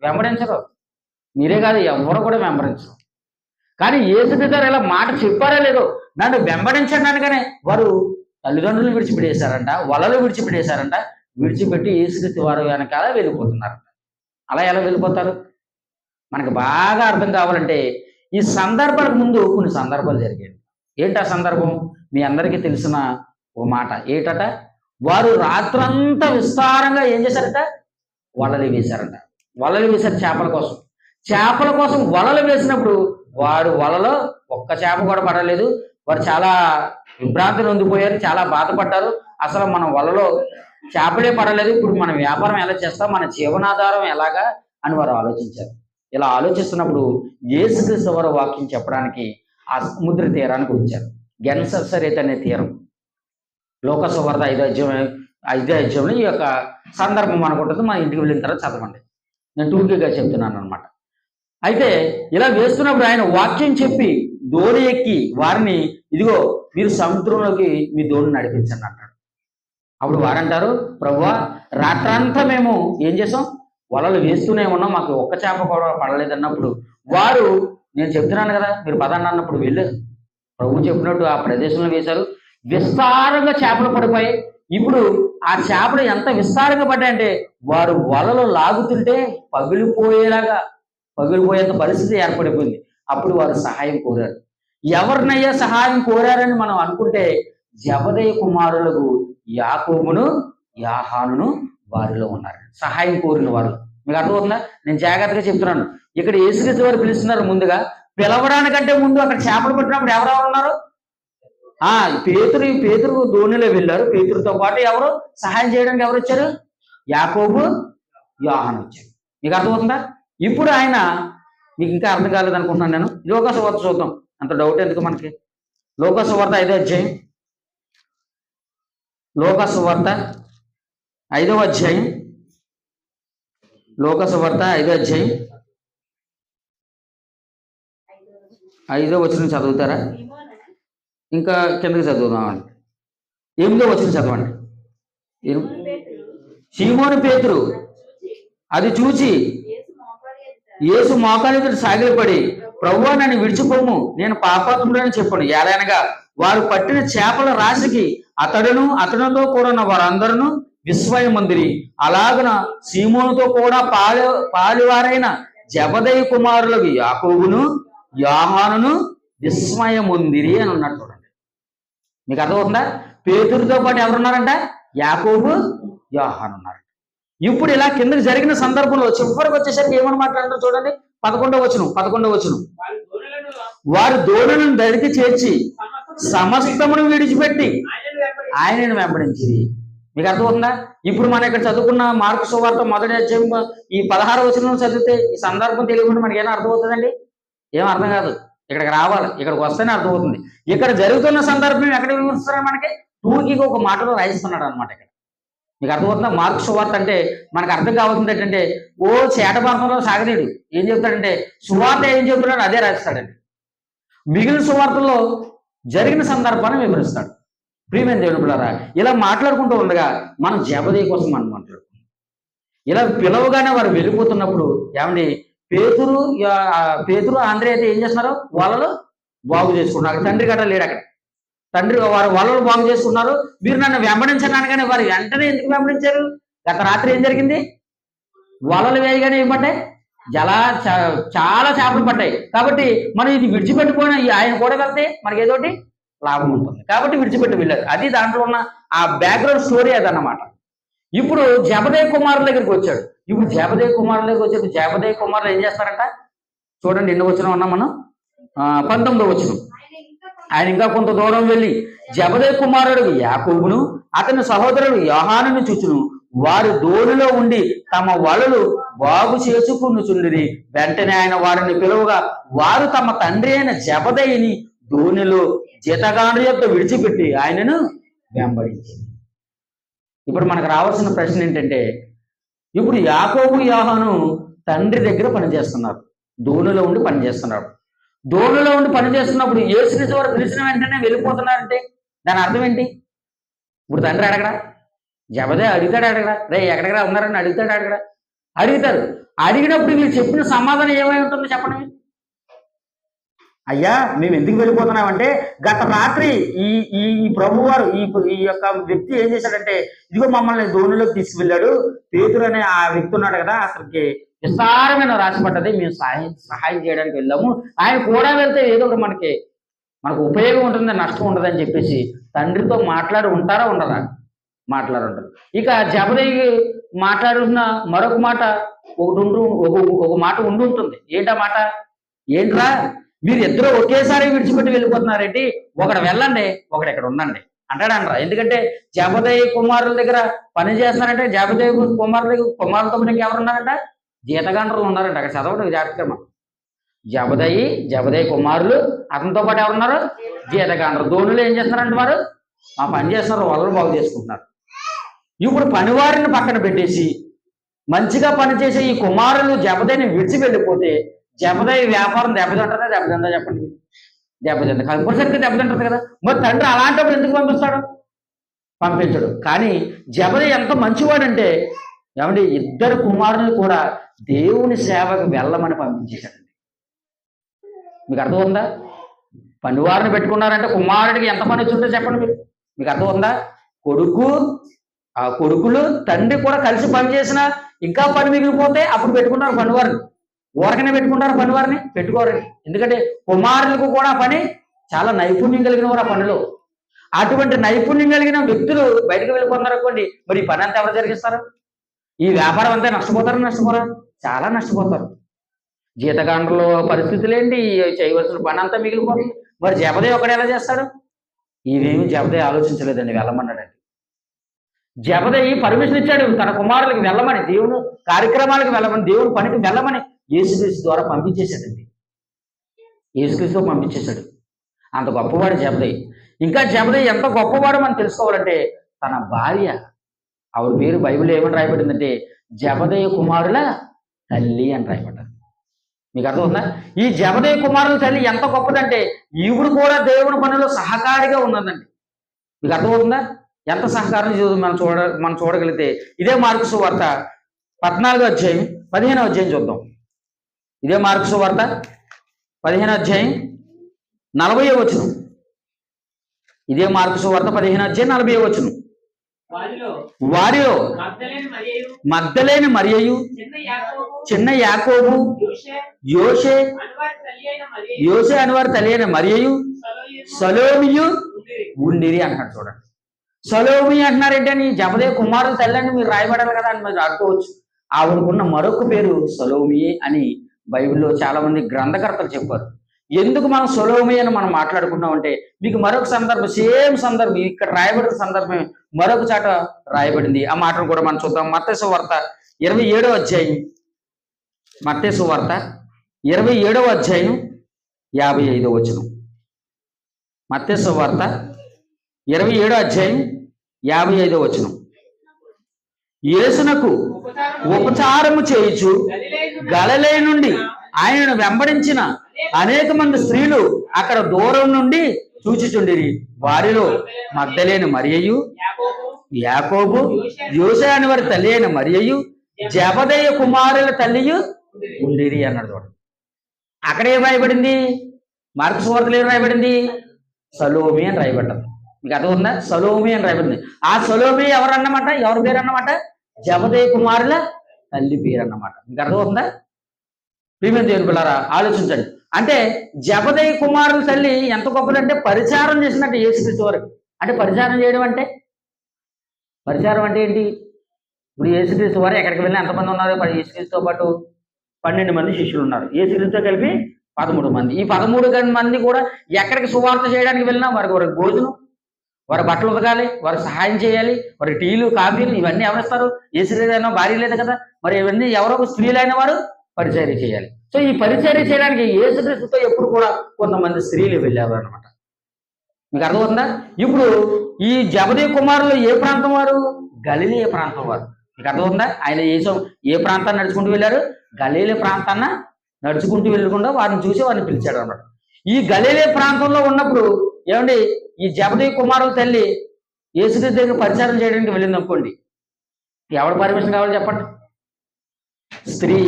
వెంబడించరు. మీరే కాదు, ఎవరు కూడా వెంబడించరు. కానీ యేసుక్రీస్తు గారు ఇలా మాట చెప్పారో లేదో, నన్ను వెంబడించండి అనగానే వారు తల్లిదండ్రులు విడిచిపెట్టేశారంట, వలలు విడిచిపెట్టేశారంట, విడిచిపెట్టి యేసుక్రీస్తు వారు వెనకాల వెళ్ళిపోతున్నారంట. అలా ఎలా వెళ్ళిపోతారు? మనకు బాగా అర్థం కావాలంటే ఈ సందర్భాలకు ముందు కొన్ని సందర్భాలు జరిగాయి. ఏంటి ఆ సందర్భం? మీ అందరికీ తెలిసిన ఒక మాట ఏంటట? వారు రాత్రంతా విస్తారంగా ఏం చేశారట? వలలు వేశారంట. వలలు వేశారు చేపల కోసం వలలు వేసినప్పుడు వారు వలలో ఒక్క చేప కూడా పడలేదు. వారు చాలా విభ్రాంతి నొందిపోయారు, చాలా బాధపడ్డారు. అసలు మన వలలో చేపలే పడలేదు, ఇప్పుడు మన వ్యాపారం ఎలా చేస్తాం, మన జీవనాధారం ఎలాగా అని వారు ఆలోచించారు. ఇలా ఆలోచిస్తున్నప్పుడు యేసుక్రీస్తు వారు వాక్యం చెప్పడానికి ఆ సముద్ర తీరానికి వచ్చారు. గెన్సరేత్ అనే తీరం. లోక సువార్త 5వ అధ్యాయంలో ఈ యొక్క సందర్భం అనుకుంటుంది. మన ఇంటికి వెళ్ళిన తర్వాత చదవండి. నేను టూకీగా చెప్తున్నాను అనమాట. అయితే ఇలా వేస్తున్నప్పుడు ఆయన వాక్యం చెప్పి దోణి ఎక్కి వారిని, ఇదిగో మీరు సముద్రంలోకి మీ దోణి నడిపించండి అంటాడు. అప్పుడు వారంటారు, ప్రభువా రాత్రంతా మేము ఏం చేసాం? వలలు వేస్తూనే ఉన్నాం, మాకు ఒక్క చేప కూడా పడలేదు అన్నప్పుడు వారు, నేను చెప్తున్నాను కదా మీరు పదండి అన్నప్పుడు వెళ్ళారు. ప్రభు చెప్పినట్టు ఆ ప్రదేశంలో వేశారు. విస్తారంగా చేపలు పడిపోయి, ఇప్పుడు ఆ చేపలు ఎంత విస్తారంగా పడ్డాయంటే వారు వలలు లాగుతుంటే పగిలిపోయేంత పరిస్థితి ఏర్పడిపోయింది. అప్పుడు వారు సహాయం కోరారు. ఎవరినయ్యా సహాయం కోరారని మనం అనుకుంటే జెబెదయి కుమారులకు యాకోబును యోహానును వారిలో ఉన్నారు సహాయం కోరిన వారు. మీకు అర్థమవుతుందా? నేను జాగ్రత్తగా చెప్తున్నాను. ఇక్కడ యేసుక్రీస్తు వారు పిలుస్తున్నారు. ముందుగా పిలవడానికంటే ముందు అక్కడ చేపలు పట్టినప్పుడు ఎవరెవరు ఉన్నారు? పేతురు దోణిలో వెళ్ళారు. పేతురుతో పాటు ఎవరు సహాయం చేయడానికి ఎవరు వచ్చారు? యాకోబు, యోహాను వచ్చారు. మీకు అర్థమవుతుందా? ఇప్పుడు ఆయన, మీకు ఇంకా అర్థం కాలేదనుకుంటున్నాను నేను. లోక సువార్త చూద్దాం, అంత డౌట్ ఎందుకు మనకి. లోక సువార్త 5వ అధ్యాయం, లోక సువార్త 5వ అధ్యాయం, లోక సువార్త 5వ అధ్యాయం 5వ వచనం చదువుతారా? ఇంకా కిందకి చదువుదామండి. 8వ వచనం చదవండి. సీమోను పేతురు అది చూచి యేసు మోకాలి ఎదుట సాగిలపడి, ప్రభువా నన్ను విడిచిపోము, నేను పాపాత్ముడని చెప్పాను. ఏలైనగా వారు పట్టిన చేపల రాశికి అతడుతో కూడా ఉన్న వారందరూ విస్మయమందిరి. అలాగున సీమోనుతో కూడా పాలివారైన జెబెదయి కుమారులకు యాకోబును యోహానును విస్మయముందిరి అని ఉన్నట్టు చూడండి. మీకు అర్థమవుతుందా? పేతురుతో పాటు ఎవరున్నారంట? యాకోబు, యోహాను ఉన్నారు. ఇప్పుడు ఇలా కిందకి జరిగిన సందర్భంలో చివరికి వచ్చేసరికి ఏమని మాట్లాడుతారు చూడండి. 11వ వచనం, వారు దోణులను దరికి చేర్చి సమస్తమును విడిచిపెట్టి ఆయనను వెంబడించింది. మీకు అర్థమవుతుందా? ఇప్పుడు మనం ఇక్కడ చదువుకున్న మార్కు సువార్త 1వ అధ్యాయం ఈ 16వ వచనం చదివితే ఈ సందర్భం తెలియకుండా మనకి ఏమైనా అర్థమవుతుందండి? ఏం అర్థం కాదు. ఇక్కడికి రావాలి, ఇక్కడికి వస్తేనే అర్థమవుతుంది. ఇక్కడ జరుగుతున్న సందర్భం ఎక్కడ వివరిస్తున్నారు? మనకి టూకీగా ఒక మాటలో రాయిస్తున్నాడు అనమాట. ఇక్కడ మీకు అర్థమవుతుందా? మార్కు సువార్త అంటే మనకు అర్థం కావాల్సింది ఏంటంటే, చేటభారతంలో సాగనీడు ఏం చెప్తాడంటే, సువార్త ఏం చెప్తున్నాడు అదే రాస్తాడండి. మిగిలిన సువార్తల్లో జరిగిన సందర్భాన్ని వివరిస్తాడు. ప్రియమైన దేవుని పిల్లరా, ఇలా మాట్లాడుకుంటూ ఉండగా మనం జెబెదయి కోసం మనం మాట్లాడుకుంటాం. ఇలా పిలవగానే వారు వెళ్ళిపోతున్నప్పుడు ఏమండి, పేతురు ఆంధ్రే అయితే ఏం చేస్తున్నారు? వలలు బాగు చేసుకుంటున్నారు. తండ్రి గట్రా లేడు అక్కడ. వారు వలలు బాగు చేసుకున్నారు. మీరు నన్ను వెంబడించడానికి, కానీ వారు వెంటనే ఎందుకు వెంబడించారు? గత రాత్రి ఏం జరిగింది? వలలు వేయగానే ఏం పడ్డాయి? చాలా చేపలు పడ్డాయి. కాబట్టి మనం ఇది విడిచిపెట్టుకొని ఆయన కూడా వెళ్తే మనకి ఏదోటి లాభం ఉంటుంది. కాబట్టి విడిచిపెట్టి వెళ్ళారు. అది దాంట్లో ఉన్న ఆ బ్యాక్గ్రౌండ్ స్టోరీ అదన్నమాట. ఇప్పుడు జెబెదయి కుమారుల దగ్గరికి వచ్చాడు. జెబెదయి కుమారులు ఏం చేస్తారంట చూడండి. ఎన్నో వచనం ఉన్నాం మనం? 19వ వచనం. ఆయన ఇంకా కొంత దూరం వెళ్ళి జెబెదయి కుమారుడు యాకోబును అతని సహోదరుడు యోహానును చూచును. వారు దోణిలో ఉండి తమ వలలు బాగు చేసుకునుచుండిరి. వెంటనే ఆయన వారిని పిలువగా వారు తమ తండ్రి అయిన జెబెదయిని దోణిలో జతగాండ్ర యొక్క విడిచిపెట్టి ఆయనను వెంబడించింది. ఇప్పుడు మనకు రావాల్సిన ప్రశ్న ఏంటంటే, ఇప్పుడు యాకోబు యోహాను తండ్రి దగ్గర పనిచేస్తున్నారు, దోణిలో ఉండి పనిచేస్తున్నారు. దోణిలో ఉండి పనిచేస్తున్నప్పుడు యేసుక్రీస్తు వారు పిలిచిన వెంటనే వెళ్ళిపోతున్నారంటే దాని అర్థం ఏంటి? ఇప్పుడు తండ్రి అడగడా? జెబెదయి అడుగుతాడు, అడగడా? రే ఎక్కడికరా ఉన్నారని అడుగుతాడు, అడగడా? అడుగుతారు. అడిగినప్పుడు మీరు చెప్పిన సమాధానం ఏమై ఉంటుందో చెప్పండి. అయ్యా మేము ఎందుకు వెళ్ళిపోతున్నామంటే గత రాత్రి ఈ ఈ ఈ ప్రభువారు ఈ యొక్క వ్యక్తి ఏం చేశాడంటే ఇదిగో మమ్మల్ని దోణిలోకి తీసుకువెళ్ళాడు. పేతురు అనే ఆ వ్యక్తి ఉన్నాడు కదా, అసలుకి విస్తారమైన రాసి పడ్డది, మేము సహాయం చేయడానికి వెళ్ళాము. ఆయన కూడా వెళ్తే ఏదో ఒకటి మనకు ఉపయోగం ఉంటుంది, నష్టం ఉండదని చెప్పేసి తండ్రితో మాట్లాడి ఉంటారా ఉండరా? మాట్లాడుంటారు. ఇక జబదేయి మాట్లాడుతున్న మరొక మాట ఒక మాట ఉండి ఉంటుంది. ఏంటా మాట? ఏంట్రా మీరు ఇద్దరు ఒకేసారి విడిచిపెట్టి వెళ్ళిపోతున్నారేంటి? ఒకడు వెళ్ళండి, ఒకడు ఇక్కడ ఉండండి అంటాడంటారా? ఎందుకంటే జబదేయి కుమారుల దగ్గర పని చేస్తారంటే జబదేయి కుమారులతో ఎవరు ఉన్నారంట? జీతగాండ్రులు ఉన్నారంట. అక్కడ చదవడం జాగ్రత్తగా. జబదేయి కుమారులు, అతనితో పాటు ఎవరున్నారు? జీతగాండ్రులు. దోణులు ఏం చేస్తున్నారంటే వారు ఆ పని చేస్తున్నారు, వలలు బాగు చేసుకుంటున్నారు. ఇప్పుడు పనివారిని పక్కన పెట్టేసి మంచిగా పనిచేసే ఈ కుమారులు జబదేయిని విడిచి వెళ్ళిపోతే జబదేయి వ్యాపారం దెబ్బతింటుందా? దెబ్బతిందా చెప్పండి. దెబ్బతింది, కంపల్సరిగా దెబ్బతింటుంది కదా. మరి తండ్రి అలాంటప్పుడు ఎందుకు పంపిస్తాడు? పంపించడు. కానీ జబదేయి ఎంత మంచివాడంటే ఏమంటే ఇద్దరు కుమారులు కూడా దేవుని సేవకు వెళ్ళమని పంపించేశాడండి. మీకు అర్థం ఉందా? పనివారిని పెట్టుకున్నారంటే కుమారుడికి ఎంత పని వచ్చి ఉంటే చెప్పండి మీకు అర్థం ఉందా? కొడుకులు తండ్రి కూడా కలిసి పని చేసినా ఇంకా పని మిగిలిపోతే అప్పుడు పెట్టుకున్నారు పనివారిని. ఊరకనే పెట్టుకుంటారు పనివారిని? పెట్టుకోరు. ఎందుకంటే కుమారులకు కూడా పని చాలా నైపుణ్యం కలిగిన వారు ఆ పనిలో. అటువంటి నైపుణ్యం కలిగిన వ్యక్తులు బయటకు వెళ్ళిపోతున్నారు అనుకోండి, మరి ఈ పని అంతా ఎవరు జరిగిస్తారు? ఈ వ్యాపారం అంతా నష్టపోరా? చాలా నష్టపోతారు. జీతగాండ్రుల పరిస్థితులు ఏంటి? చేయవలసిన పని అంతా మిగిలిపోతుంది. మరి జబదేయి ఒకడు ఎలా చేస్తాడు? ఇవేమి జబదేయి ఆలోచించలేదండి, వెళ్ళమన్నాడండి. జబదేయి పర్మిషన్ ఇచ్చాడు తన కుమారులకు వెళ్ళమని, దేవుని కార్యక్రమాలకు వెళ్ళమని, దేవుని పనికి వెళ్ళమని యేసుక్రీస్తు ద్వారా పంపించేశాడండి. యేసుక్రీస్తుతో పంపించేశాడు. అంత గొప్పవాడు జబదేయి. ఇంకా జబదేయి ఎంత గొప్పవాడు మనం తెలుసుకోవాలంటే తన భార్య, ఆవిడ పేరు బైబిల్లో ఏమని రాయబడిందంటే జబదేయి కుమారుల తల్లి అని రాయబడ్డారు. మీకు అర్థమవుతుందా? ఈ జబదేయి కుమారుల తల్లి ఎంత గొప్పదంటే ఈవిడు కూడా దేవుని పనిలో సహకారిగా ఉన్నదండి. మీకు అర్థమవుతుందా? ఎంత సహకారం మనం చూడగలిగితే ఇదే మార్కు సువార్త 14వ అధ్యాయం 15వ అధ్యాయం చూద్దాం. ఇదే మార్కు సువార్త 15వ అధ్యాయం 40వ వచనం. ఇదే మార్కు సువార్త 15వ అధ్యాయం 40వ వచనం. వారిలో మగ్దలేని మరియయు, చిన్న యాకోబు, యోసే అని వారి తల్లి అయిన మరియయు, సలోమియు ఉండిరి అంటాడు. చూడండి, సలోమి అంటున్నారేంటని జబదేయి కుమారుల తల్లి అని మీరు రాయబడాలి కదా అని మీరు అనుకోవచ్చు. ఆవిడకున్న మరొక పేరు సలోమి అని బైబిల్లో చాలా మంది గ్రంథకర్తలు చెప్పారు. ఎందుకు మనం సలోమి అని మనం మాట్లాడుకున్నామంటే మీకు మరొక సందర్భం, సేమ్ సందర్భం ఇక్కడ రాయబడిన సందర్భం మరొక చాట రాయబడింది. ఆ మాటను కూడా మనం చూద్దాం. మత్తయి సువార్త 27వ అధ్యాయం, మత్తయి సువార్త 27వ అధ్యాయం 55వ వచనం. మత్తయి సువార్త 27వ అధ్యాయం 55వ వచనం. యేసునకు ఉపచారము చేయుచు గలిలయ నుండి ఆయనను వెంబడించిన అనేక మంది స్త్రీలు అక్కడ దూరం నుండి చూచుచుండిరి. వారిలో మగ్దలేని మరియయు, యాకోబు, యోసే అని వారి తల్లి అయిన మరియయు, జబదేయి కుమారుల తల్లియు ఉండిరి అన్నాడు. చూడండి, అక్కడ ఏం రాయబడింది? మార్కు సువార్తలో ఏం రాయబడింది? సలోమి అని రాయబడ్డారు. మీకు అర్థం ఉందా? సలోమి అని రాయబడింది. ఆ సలోమి ఎవరన్నమాట? ఎవరి పేరు అన్నమాట? జబదేయి కుమారుల తల్లి పేరు అన్నమాట. మీకు అర్థం ఉందా? ప్రియమైన దేవుని పిల్లారా, ఆలోచించండి. అంటే జబదేయి కుమారుల తల్లి ఎంత గొప్పదంటే పరిచారం చేసినట్టు యేసుక్రీస్తు వారికి. అంటే పరిచారం చేయడం అంటే ఏంటి? ఇప్పుడు యేసుక్రీస్తు వారు ఎక్కడికి వెళ్ళినా ఎంతమంది ఉన్నారు? యేసుక్రీస్తుతో పాటు 12 మంది శిష్యులు ఉన్నారు. యేసుక్రీస్తుతో కలిపి 13 మంది. ఈ 13 మంది కూడా ఎక్కడికి సువార్త చేయడానికి వెళ్ళినా వారికి భోజనం, వారి బట్టలు ఉతకాలి, వారికి సహాయం చేయాలి, వారి టీలు, కాఫీలు ఇవన్నీ ఎవరిస్తారు? యేసుక్రీస్తు భార్య లేదు కదా, మరి ఇవన్నీ ఎవరో స్త్రీలైన వారు పరిచర్య చేయాలి. సో ఈ పరిచర్య చేయడానికి యేసుక్రీస్తుతో ఎప్పుడు కూడా కొంతమంది స్త్రీలు వెళ్ళారు అనమాట. మీకు అర్థమవుతుందా? ఇప్పుడు ఈ జబదేయి కుమారులు ఏ ప్రాంతం వారు? గలిలయ ప్రాంతం వారు. మీకు అర్థమవుతుందా? ఆయన ఏ ప్రాంతాన్ని నడుచుకుంటూ వెళ్ళారు? గలిలయ ప్రాంతాన్న నడుచుకుంటూ వెళ్ళకుండా వారిని చూసి వారిని పిలిచాడు అనమాట. ఈ గలిలయ ప్రాంతంలో ఉన్నప్పుడు ఏమండి, ఈ జబదేయి కుమారుల తల్లి యేసుక్రీస్తు దగ్గర పరిచారం చేయడానికి వెళ్ళింది అనుకోండి, ఎవరు పర్మిషన్ కావాలి చెప్పండి? స్త్రీ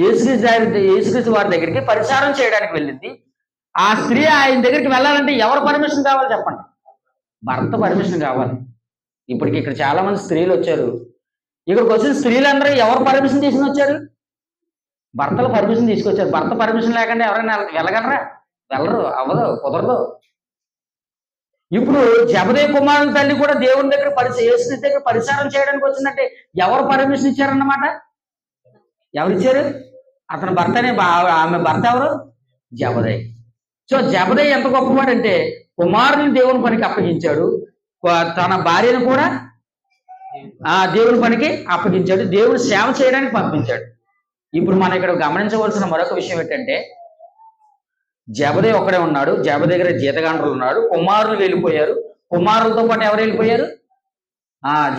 యేసుక్రీస్తు వారి దగ్గరికి పరిచారం చేయడానికి వెళ్ళింది. ఆ స్త్రీ ఆయన దగ్గరికి వెళ్ళాలంటే ఎవరు పర్మిషన్ కావాలి చెప్పండి? భర్త పర్మిషన్ కావాలి. ఇప్పటికి ఇక్కడ చాలా మంది స్త్రీలు వచ్చారు. ఇక్కడికి వచ్చిన స్త్రీలందరూ ఎవరు పర్మిషన్ తీసుకుని వచ్చారు? భర్తలు పర్మిషన్ తీసుకొచ్చారు. భర్త పర్మిషన్ లేకుండా ఎవరైనా వెళ్ళగలరా? వెళ్ళరు, అవ్వదు, కుదరదు. ఇప్పుడు జబదేయి కుమారుల తల్లి కూడా దేవుని దగ్గర యేసుక్రీస్తు దగ్గర పరిచారం చేయడానికి వచ్చిందంటే ఎవరు పర్మిషన్ ఇచ్చారన్నమాట? ఎవరిచ్చారు? అతని భర్తనే. ఆమె భర్త ఎవరు? జబదేయి. సో జబదేయి ఎంత గొప్పవాడంటే కుమారుని దేవుని పనికి అప్పగించాడు, తన భార్యను కూడా దేవుని పనికి అప్పగించాడు, దేవుడు సేవ చేయడానికి పంపించాడు. ఇప్పుడు మనం ఇక్కడ గమనించవలసిన మరొక విషయం ఏంటంటే జబదేయి ఒక్కడే ఉన్నాడు, జబదేయి దగ్గర జీతగాండ్రులు ఉన్నాడు, కుమారులు వెళ్ళిపోయారు. కుమారులతో పాటు ఎవరు వెళ్ళిపోయారు?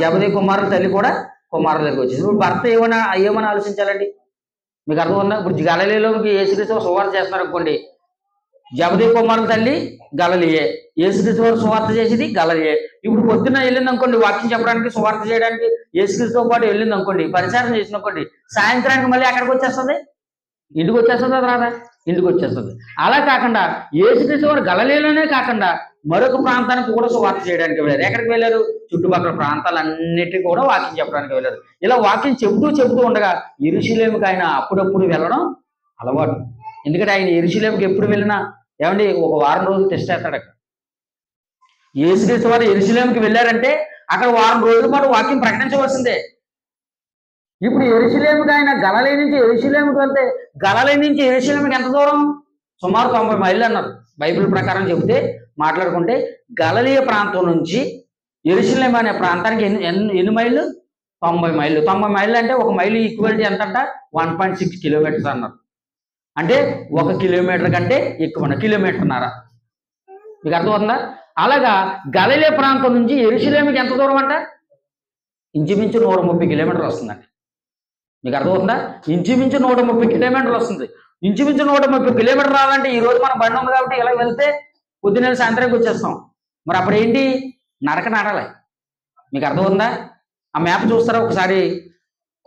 జబదేయి కుమారుల తల్లి కూడా కుమారుల దగ్గర వచ్చింది. ఇప్పుడు భర్త ఏమని ఆలోచించాలండి? మీకు అర్థం ఉందా? ఇప్పుడు గలిలయలోకి యేసుక్రీస్తు సువార్త చేస్తున్నారు అనుకోండి, జబదేయి కుమారుల తల్లి గలిలయే, యేసుక్రీస్తు వారు సువార్త చేసేది గలిలయే. ఇప్పుడు పొద్దున్న వెళ్ళింది అనుకోండి వాక్యం చెప్పడానికి, సువార్త చేయడానికి యేసుక్రీస్తుతో పాటు వెళ్ళింది అనుకోండి, పరిచారం చేసింది అనుకోండి, సాయంత్రానికి మళ్ళీ ఎక్కడికి వచ్చేస్తుంది? ఇంటికి వచ్చేస్తుంది. అది రాదా? ఇంటికి వచ్చేస్తుంది. అలా కాకుండా యేసుక్రీస్తు వారు గలిలయలోనే కాకుండా మరొక ప్రాంతానికి కూడా సువార్త చేయడానికి వెళ్ళారు. ఎక్కడికి వెళ్ళారు? చుట్టుపక్కల ప్రాంతాలన్నిటికీ కూడా వాక్యం చెప్పడానికి వెళ్ళారు. ఇలా వాక్యం చెబుతూ ఉండగా యెరూషలేముకి ఆయన అప్పుడప్పుడు వెళ్ళడం అలవాటు. ఎందుకంటే ఆయన యెరూషలేముకి ఎప్పుడు వెళ్ళినా ఏమండి ఒక వారం రోజులు టెస్ట్ చేస్తాడు. అక్కడ యేసుక్రీస్తు వారు యెరూషలేముకి వెళ్ళారంటే అక్కడ వారం రోజుల పాటు వాక్యం ప్రకటించవలసిందే. ఇప్పుడు యెరూషలేముకి ఆయన గలిలయ నుంచి యెరూషలేముకి వెళ్తే గలిలయ నుంచి యెరూషలేముకి ఎంత దూరం? సుమారు 90 మైళ్ళు అన్నారు బైబిల్ ప్రకారం చెబితే మాట్లాడుకుంటే. గలిలయ ప్రాంతం నుంచి యెరూషలేము అనే ప్రాంతానికి ఎన్ని మైళ్ళు? 90 మైళ్ళు. 90 మైళ్ళు అంటే ఒక మైలు ఈక్వాలిటీ ఎంత అంట? 1.6 కిలోమీటర్స్ అన్నారు. అంటే 1 కిలోమీటర్ కంటే ఎక్కువ, కిలోమీటర్న్నర. మీకు అర్థమవుతుందా? అలాగా గలిలయ ప్రాంతం నుంచి యెరూషలేముకి ఎంత దూరం అంట? ఇంచుమించు 130 కిలోమీటర్లు వస్తుందండి. మీకు అర్థమవుతుందా? ఇంచుమించు 130 కిలోమీటర్లు వస్తుంది. ఇంచుమించు 130 కిలోమీటర్లు రావాలంటే ఈ రోజు మనం బండి ఉంది కాబట్టి ఇలా వెళ్తే పొద్దున్న సాయంత్రానికి వచ్చేస్తాం. మరి అప్పుడు ఏంటి? నడక నడాలి. మీకు అర్థమవుతుందా? ఆ మ్యాప్ చూస్తారా ఒకసారి?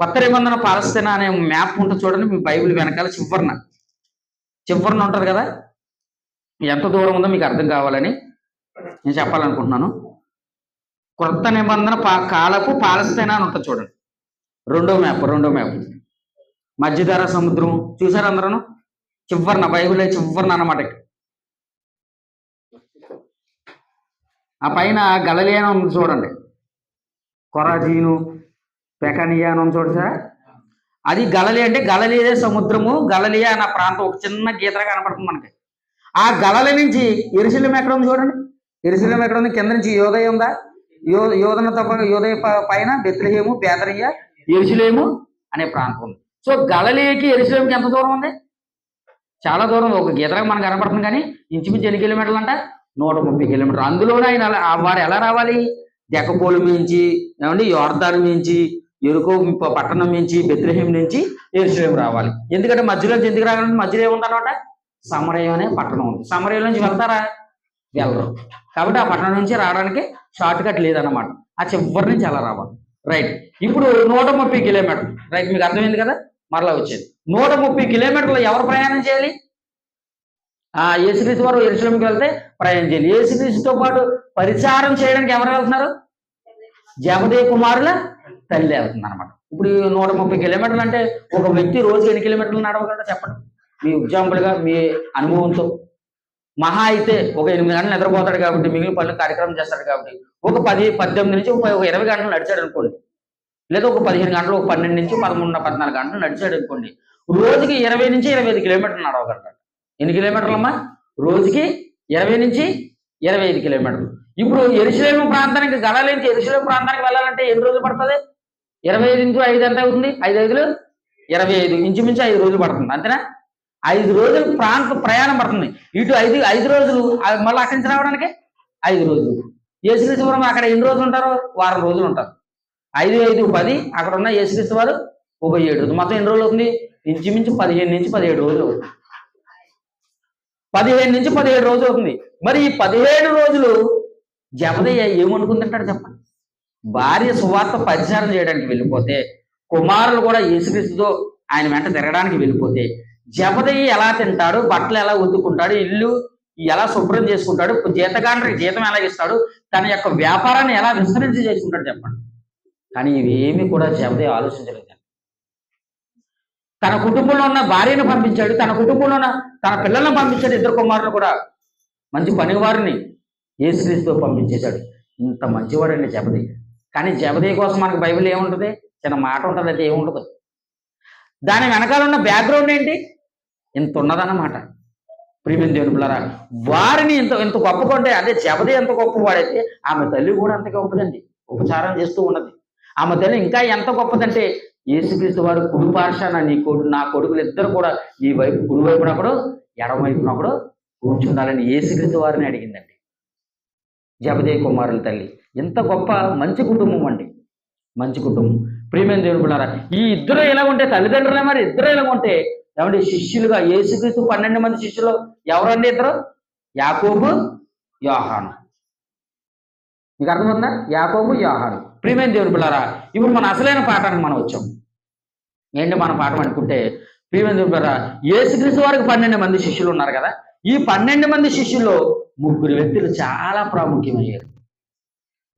కొత్త నిబంధన పాలస్తీనా అనే మ్యాప్ ఉంటుంది చూడండి, మీ బైబిల్ వెనకాల చివరన ఉంటుంది కదా. ఎంత దూరం ఉందో మీకు అర్థం కావాలని నేను చెప్పాలనుకుంటున్నాను. కొత్త నిబంధన కాలపు పాలస్తీనా అని ఉంటుంది చూడండి, రెండో మ్యాప్. మధ్యధరా సముద్రం చూసారు అందరూ? చివరన బైబిల్ చివరన అన్నమాట. ఆ పైన గలిలయ ఉంది చూడండి, కొరాజీను, పెకనియా అని ఉంది చూడండి సార్. అది గలిలయ అంటే గలిలయ సముద్రము, గలిలయ అన్న ప్రాంతం ఒక చిన్న గీతగా కనపడుతుంది మనకి. ఆ గలిలయ నుంచి యెరూషలేము ఎక్కడ ఉంది చూడండి. యెరూషలేము ఎక్కడ ఉంది? కింద నుంచి యోదయ ఉందా? యోదయ పైన బెత్లెహేము, బేతనియ, యెరూషలేము అనే ప్రాంతం ఉంది. సో గలిలయకి యెరూషలేముకి ఎంత దూరం ఉంది? చాలా దూరం. ఒక గీతగా మనకు కనపడుతుంది. కానీ ఇంచుమించు ఎన్ని కిలోమీటర్లు అంట? 130 కిలోమీటర్లు. అందులోనే ఆయన వారు ఎలా రావాలి? దెక్కపోలు మించి, ఏమండి యోర్దాను మించి, యెరికో పట్టణం నుంచి, బెత్లెహేం నుంచి యెరూషలేము రావాలి. ఎందుకంటే మధ్యలో ఎందుకు రావాలంటే మధ్యలో ఏముందన్నమాట? సమరయం అనే పట్టణం ఉంది. సమరయం నుంచి వెళ్తారా? వెళ్ళరు. కాబట్టి ఆ పట్టణం నుంచి రావడానికి షార్ట్ కట్ లేదన్నమాట. ఆ చివరి నుంచి అలా రావాలి. రైట్. ఇప్పుడు 130 కిలోమీటర్లు. రైట్, మీకు అర్థమైంది కదా? మరలా వచ్చేది 130 కిలోమీటర్లు ఎవరు ప్రయాణం చేయాలి? యేసుక్రీస్తు వారు యెరూషలేముకి వెళ్తే ప్రయాణం చేయాలి. యేసుక్రీస్తుతో పాటు పరిచారం చేయడానికి ఎవరు వెళ్తున్నారు? జబదేయి కుమారుల తల్లి వెళ్తుంది అనమాట. ఇప్పుడు 130 కిలోమీటర్లు అంటే ఒక వ్యక్తి రోజు ఎన్ని కిలోమీటర్లు నడవగలరా చెప్పండి? మీ ఎగ్జాంపుల్గా మీ అనుభవంతో. మహా అయితే ఒక 8 గంటలు నిద్రపోతాడు కాబట్టి, మిగిలిన పనులు కార్యక్రమం చేస్తాడు కాబట్టి ఒక 18 నుంచి ఒక 20 గంటలు నడిచాడు అనుకోండి, లేదా ఒక 15 గంటలు, ఒక 12 నుంచి 13, 14 గంటలు నడిచాడు అనుకోండి, రోజుకి 20 నుంచి 25 కిలోమీటర్లు నడవగలరు. ఎన్ని కిలోమీటర్లమ్మా? రోజుకి 20 నుంచి 25 కిలోమీటర్లు. ఇప్పుడు యెరూషలేము ప్రాంతానికి, గలిలయ నుంచి యెరూషలేము ప్రాంతానికి వెళ్ళాలంటే ఎన్ని రోజులు పడుతుంది? 25 into 5 ఎంత అవుతుంది? 5 5 25, ఇంచుమించు 5 రోజులు పడుతుంది. అంతేనా? 5 రోజులు ప్రయాణం పడుతుంది. ఇటు 5 రోజులు, మళ్ళీ అక్కడి నుంచి రావడానికి 5 రోజులు. యేసుక్రీస్తు వారు అక్కడ ఎన్ని రోజులు ఉంటారు? వారం రోజులు ఉంటారు. 5 5 10, అక్కడ ఉన్న యేసుక్రీస్తు వారు ఒక 7 రోజులు. మొత్తం ఎన్ని రోజులు అవుతుంది? ఇంచుమించు 15 నుంచి 17 రోజులు అవుతుంది. 15 నుంచి 17 రోజులు అవుతుంది. మరి ఈ 17 రోజులు జబదేయి ఏమనుకుంటుంటాడు చెప్పండి? భార్య సువార్త పరిచారం చేయడానికి వెళ్ళిపోతే కుమారులు కూడా యేసుక్రీస్తుతో ఆయన వెంట తిరగడానికి వెళ్ళిపోతే జబదయి ఎలా తింటాడు, బట్టలు ఎలా ఉతుక్కుంటాడు, ఇల్లు ఎలా శుభ్రం చేసుకుంటాడు, జీతగాండ్రికి జీతం ఎలా ఇస్తాడు, తన యొక్క వ్యాపారాన్ని ఎలా విస్తరించి చేసుకుంటాడు చెప్పండి. కానీ ఇవేమీ కూడా జబదయి ఆలోచించలేదు. తన కుటుంబంలో ఉన్న భార్యను పంపించాడు, తన కుటుంబంలో ఉన్న తన పిల్లలను పంపించాడు, ఇద్దరు కుమారులు కూడా మంచి పనివారిని యేసుక్రీస్తుతో పంపించేశాడు. ఇంత మంచివాడండి జబదయి. కానీ జబదయి కోసం మనకు బైబిల్ ఏముంటుంది? చిన్న మాట ఉంటుంది, అయితే ఏముంటుంది. దాని వెనకాల ఉన్న బ్యాక్గ్రౌండ్ ఏంటి? ఇంత ఉన్నదన్నమాట. ప్రియమైన దేవుని బిడ్డలారా, వారిని ఇంత ఇంత గొప్పగా ఉంటే, అదే జబదయి ఎంత గొప్పవాడైతే ఆమె తల్లి కూడా అంత గొప్పదండి. ఉపచారం చేస్తూ ఉన్నది. ఆమె తల్లి ఇంకా ఎంత గొప్పదంటే, యేసుక్రీస్తు వారు కుడి పార్శ్వాన నా కొడుకులు ఇద్దరు కూడా ఈ వైపు కుడి వైపునప్పుడు ఎడమ వైపునప్పుడు కూర్చుండాలని యేసుక్రీస్తు వారిని అడిగిందండి. జబదయి కుమారుల తల్లి ఎంత గొప్ప మంచి కుటుంబం అండి, మంచి కుటుంబం. ప్రియమైన దేవుని బిడ్డలారా, ఈ ఇద్దరు ఎలా ఉంటే తల్లిదండ్రులే మరి ఇద్దరు ఎలా ఉంటే ఏమంటే శిష్యులుగా యేసుక్రీస్తు 12 మంది శిష్యులు ఎవరండి? ఇద్దరు, యాకోబు, యోహాను. మీకు అర్థమవుతుందా? యాకోబు, యోహాను. ప్రియమైన దేవుని బిడ్డలారా, ఇప్పుడు మన అసలైన పాఠానికి మనం వచ్చాం. ఏంటి మన పాఠం అనుకుంటే, ప్రియమైన దేవుని బిడ్డలారా, యేసుక్రీస్తు వారికి 12 మంది శిష్యులు ఉన్నారు కదా. ఈ 12 మంది శిష్యుల్లో 3 వ్యక్తులు చాలా ప్రాముఖ్యమయ్యారు.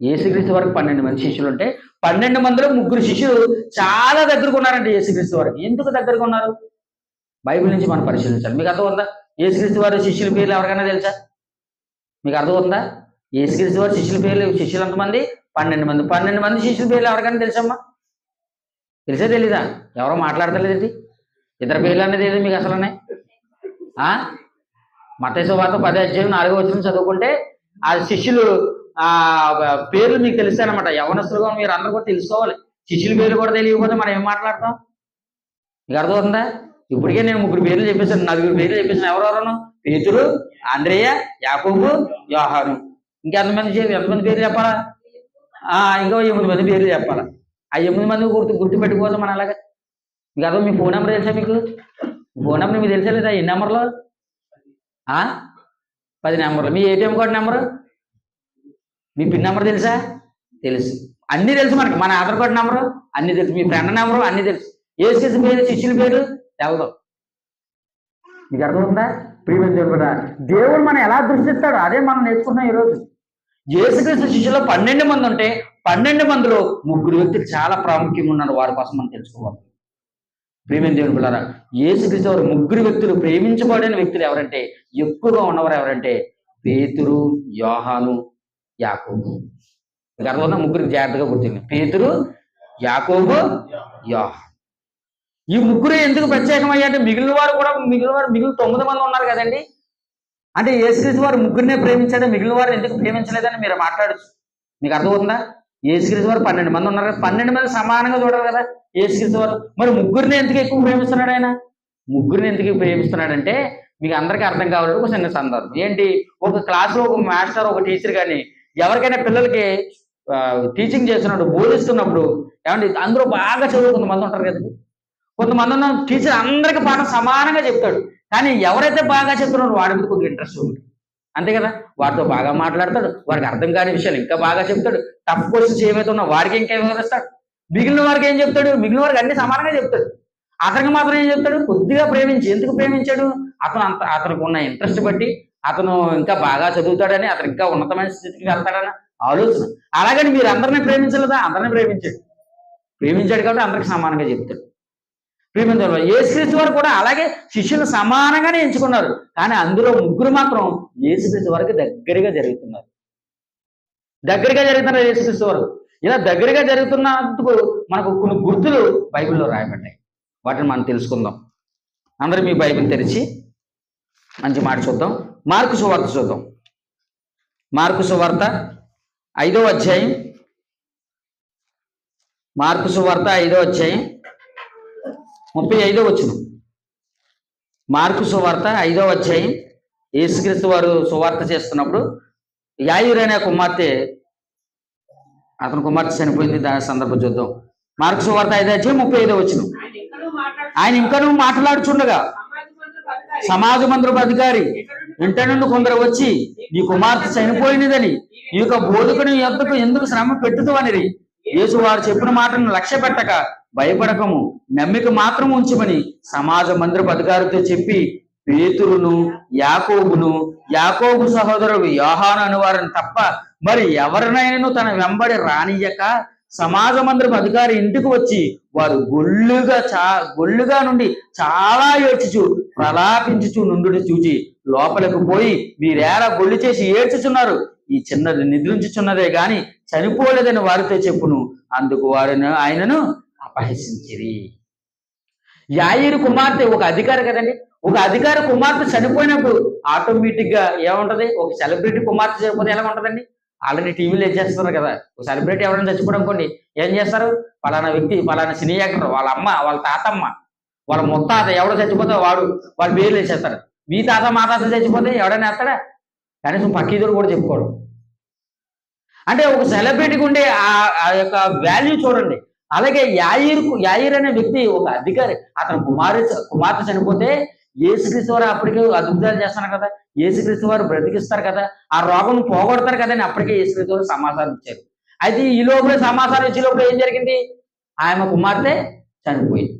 యేసుక్రీస్తు వారికి 12 మంది శిష్యులు ఉంటే 12 మందిలో 3 శిష్యులు చాలా దగ్గరకు ఉన్నారంటే యేసుక్రీస్తు వారికి. ఎందుకు దగ్గరకు ఉన్నారు? బైబిల్ నుంచి మనం పరిశీలించాలి. మీకు అర్థమవుతుందా? యేసుక్రీస్తు వారి శిష్యుల పేర్లు ఎవరికైనా తెలుసా? మీకు అర్థమవుతుందా? యేసుక్రీస్తు వారి శిష్యులు ఎంతమంది? 12 మంది. 12 మంది శిష్యుల పేర్లు ఎవరికైనా తెలుసమ్మా? తెలిసే తెలీదా? ఎవరో మాట్లాడతలేదేంటి? ఇద్దరు పేర్లు అనేది తెలియదు మీకు అసలనే? మత్తయి సువార్త 10వ అధ్యాయం 4వ వచనం చదువుకుంటే ఆ శిష్యులు పేర్లు మీకు తెలుస్తాయన్నమాట. యవనస్తులుగా మీరు అందరూ కూడా తెలుసుకోవాలి. శిష్యుల పేర్లు కూడా తెలియకపోతే మనం ఏం మాట్లాడతాం? మీకు అర్థమవుతుందా? ఇప్పటికే నేను 3 పేర్లు చెప్పేసాను, 4 పేర్లు చెప్పేసాను. ఎవరెవరను? పేతురు, ఆంద్రేయ, యాకోబు, యోహాను. ఎంతమంది పేర్లు చెప్పాలా? ఇంకో 8 మంది పేర్లు చెప్పాలా? ఆ 8 మంది గుర్తు పెట్టుకోవాలి మనం అలాగే. మీకు అర్థం? మీ ఫోన్ నెంబర్ తెలుసా? మీకు ఫోన్ నెంబర్ మీకు తెలుసా లేదా? ఎన్ని నెంబర్లు? 10 నెంబర్లు. మీ ఏటీఎం కార్డు నెంబరు, మీ పిన్ నెంబర్ తెలుసా? తెలుసు. అన్నీ తెలుసు మనకి. మన ఆధార్ కార్డు నెంబరు అన్నీ తెలుసు. మీ ఫ్రెండ్ నెంబరు అన్నీ తెలుసు. యేసుక్రీస్తు పేరు, శిష్యుల పేరు తెలదు. మీకు అర్థమవుతుందా? ప్రియమైన దేవుడు, దేవుడు మనం ఎలా దృష్టిస్తాడు అదే మనం నేర్చుకుంటున్నాం ఈరోజు. యేసుక్రీస్తు శిష్యుల్లో 12 మంది ఉంటే 12 మందిలో 3 వ్యక్తులు చాలా ప్రాముఖ్యంగా ఉన్నారు. వారి కోసం మనం తెలుసుకోవాలి. ప్రియమైన దేవుని బిడ్డలారా, యేసుక్రీస్తు వారు 3 వ్యక్తులు ప్రేమించబడిన వ్యక్తులు ఎవరంటే, ఎక్కువగా ఉన్నవారు ఎవరంటే పేతురు, యోహాను, యాకోబు. మీకు అర్థమవుతుందా? 3 జాగ్రత్తగా గుర్తుంది. పేతురు, యాకోబు, యోహాను. ఈ 3 ఎందుకు ప్రత్యేకమయ్యారంటే మిగిలిన 9 మంది ఉన్నారు కదండి. అంటే యేసుక్రీస్తు వారు 3నే ప్రేమించాడు, మిగిలిన వారు ఎందుకు ప్రేమించలేదని మీరు మాట్లాడచ్చు. మీకు అర్థమవుతుందా? యేసుక్రీస్తు వారు 12 మంది ఉన్నారు కదా, 12 మంది సమానంగా చూడాలి కదా యేసుక్రీస్తు వారు. మరి 3ని ఎందుకు ఎక్కువ ప్రేమిస్తున్నాడు ఆయన? 3ని ఎందుకు ప్రేమిస్తున్నాడంటే మీకు అందరికీ అర్థం కావాలంటే ఒక చిన్న సందర్భం. ఏంటి? ఒక క్లాస్లో ఒక మాస్టర్, ఒక టీచర్ కానీ ఎవరికైనా పిల్లలకి టీచింగ్ చేస్తున్నప్పుడు, బోధిస్తున్నప్పుడు ఏమంటే అందరూ బాగా చదువు కొంతమంది ఉంటారు కదండి. కొంతమంది ఉన్న టీచర్ అందరికీ పాఠం సమానంగా చెప్తాడు. కానీ ఎవరైతే బాగా చెప్తున్నారో వాడి మీద కొద్దిగా ఇంట్రెస్ట్ ఉంటుంది. అంతే కదా? వాటితో బాగా మాట్లాడతాడు, వారికి అర్థం కాని విషయాలు ఇంకా బాగా చెప్తాడు. టఫ్ క్వశ్చన్స్ ఏమైతే ఉన్నా వారికి ఇంకా వివరిస్తాడు. మిగిలిన వారికి ఏం చెప్తాడు? మిగిలిన వారికి అన్ని సమానంగా చెప్తాడు. అతనికి మాత్రం ఏం చెప్తాడు? కొద్దిగా ప్రేమించి. ఎందుకు ప్రేమించాడు? అతనికి ఉన్న ఇంట్రెస్ట్ బట్టి, అతను ఇంకా బాగా చదువుతాడని, అతను ఇంకా ఉన్నతమైన స్థితికి వెళ్తాడని ఆలోచన. అలాగని మీరు అందరినీ ప్రేమించలేదా? అందరినీ ప్రేమించాడు కాబట్టి అందరికి సమానంగా చెప్తాడు. ప్రియమైన యేసుక్రీస్తు వారు కూడా అలాగే శిష్యులు సమానంగానే ఎంచుకున్నారు. కానీ అందులో 3 మాత్రం యేసుక్రీస్తు వారికి దగ్గరగా జరుగుతున్నారు. యేసుక్రీస్తు వారు ఇలా దగ్గరగా జరుగుతున్నందుకు మనకు కొన్ని గుర్తులు బైబిల్లో రాయబడ్డాయి. వాటిని మనం తెలుసుకుందాం. అందరూ మీ బైబిల్ తెరిచి మంచి మాట చూద్దాం. మార్కు సువార్త చూద్దాం. మార్కు సువార్త 5వ అధ్యాయం. మార్కు సువార్త 5వ అధ్యాయం 35వ వచనం. మార్కు సువార్త 5వ అధ్యాయం. యేసుక్రీస్తు వారు సువార్త చేస్తున్నప్పుడు యాయిరు అనే కుమార్తె, అతని కుమార్తె చనిపోయింది. దాని సందర్భం చూద్దాం. మార్కు సువార్త 5వ అధ్యాయం 35వ వచనం. ఆయన ఇంకనూ మాట్లాడుచుండగా సమాజ మందిరపు అధికారి ఇంట నుండి కొందరు వచ్చి, నీ కుమార్తె చనిపోయినదని ఈ యొక్క బోధకుని యొద్దకు ఎందుకు శ్రమ పెట్టుతూ అనిరి. యేసు వారు చెప్పిన మాటను లక్ష్య పెట్టక భయపడకము, నమ్మిక మాత్రం ఉంచమని సమాజ మందిరపు అధికారితో చెప్పి పేతురును యాకోబు సహోదరుడు యోహాను అను వారిని తప్ప మరి ఎవరినైనా తన వెంబడి రానియ్యక సమాజ మందిరపు అధికారి ఇంటికి వచ్చి వారు గొల్లుగా నుండి చాలా ఏడ్చుచు ప్రలాపించుచు నుండి చూచి లోపలికి పోయి మీరేలా గొల్లు చేసి ఏడ్చుచున్నారు, ఈ చిన్నది నిద్రించుచున్నదే గాని చనిపోలేదని వారితో చెప్పును. అందుకు వారిని ఆయనను అపహసించిరి. యాయీరు కుమార్తె ఒక అధికారి కదండి. ఒక అధికారి కుమార్తె చనిపోయినప్పుడు ఆటోమేటిక్ గా ఏముంటది? ఒక సెలబ్రిటీ కుమార్తె చనిపోతే ఎలా ఉంటదండి? ఆల్రెడీ టీవీలో ఏం చేస్తున్నారు కదా, ఒక సెలబ్రిటీ ఎవరైనా చచ్చిపోవడం అనుకోండి, ఏం చేస్తారు? పలానా వ్యక్తి, పలానా సినీ యాక్టర్, వాళ్ళ అమ్మ, వాళ్ళ తాతమ్మ, వాళ్ళ ముత్తాత ఎవడో చచ్చిపోతే వాళ్ళ పేర్లు వేసేస్తారు. మీ తాత మా తాత చచ్చిపోతే ఎవడైనా వేస్తాడా? కనీసం పక్కీదురు కూడా చెప్పుకోవడం. అంటే ఒక సెలబ్రిటీకి ఉండే ఆ యొక్క వాల్యూ చూడండి. అలాగే యాయీర్ అనే వ్యక్తి ఒక అధికారి. అతను కుమార్తె చనిపోతే యేసుక్రీస్తు వారు అప్పటికే అద్భుతాలు చేస్తున్నారు కదా, యేసుక్రీస్తు వారు బ్రతికిస్తారు కదా, ఆ రోగం పోగొడతారు కదా అని అప్పటికే యేసుక్రీస్తు వారు సమాచారం ఇచ్చారు. అయితే ఈ లోపల సమాచారం ఇచ్చే లోపల ఏం జరిగింది? ఆమె కుమార్తె చనిపోయింది.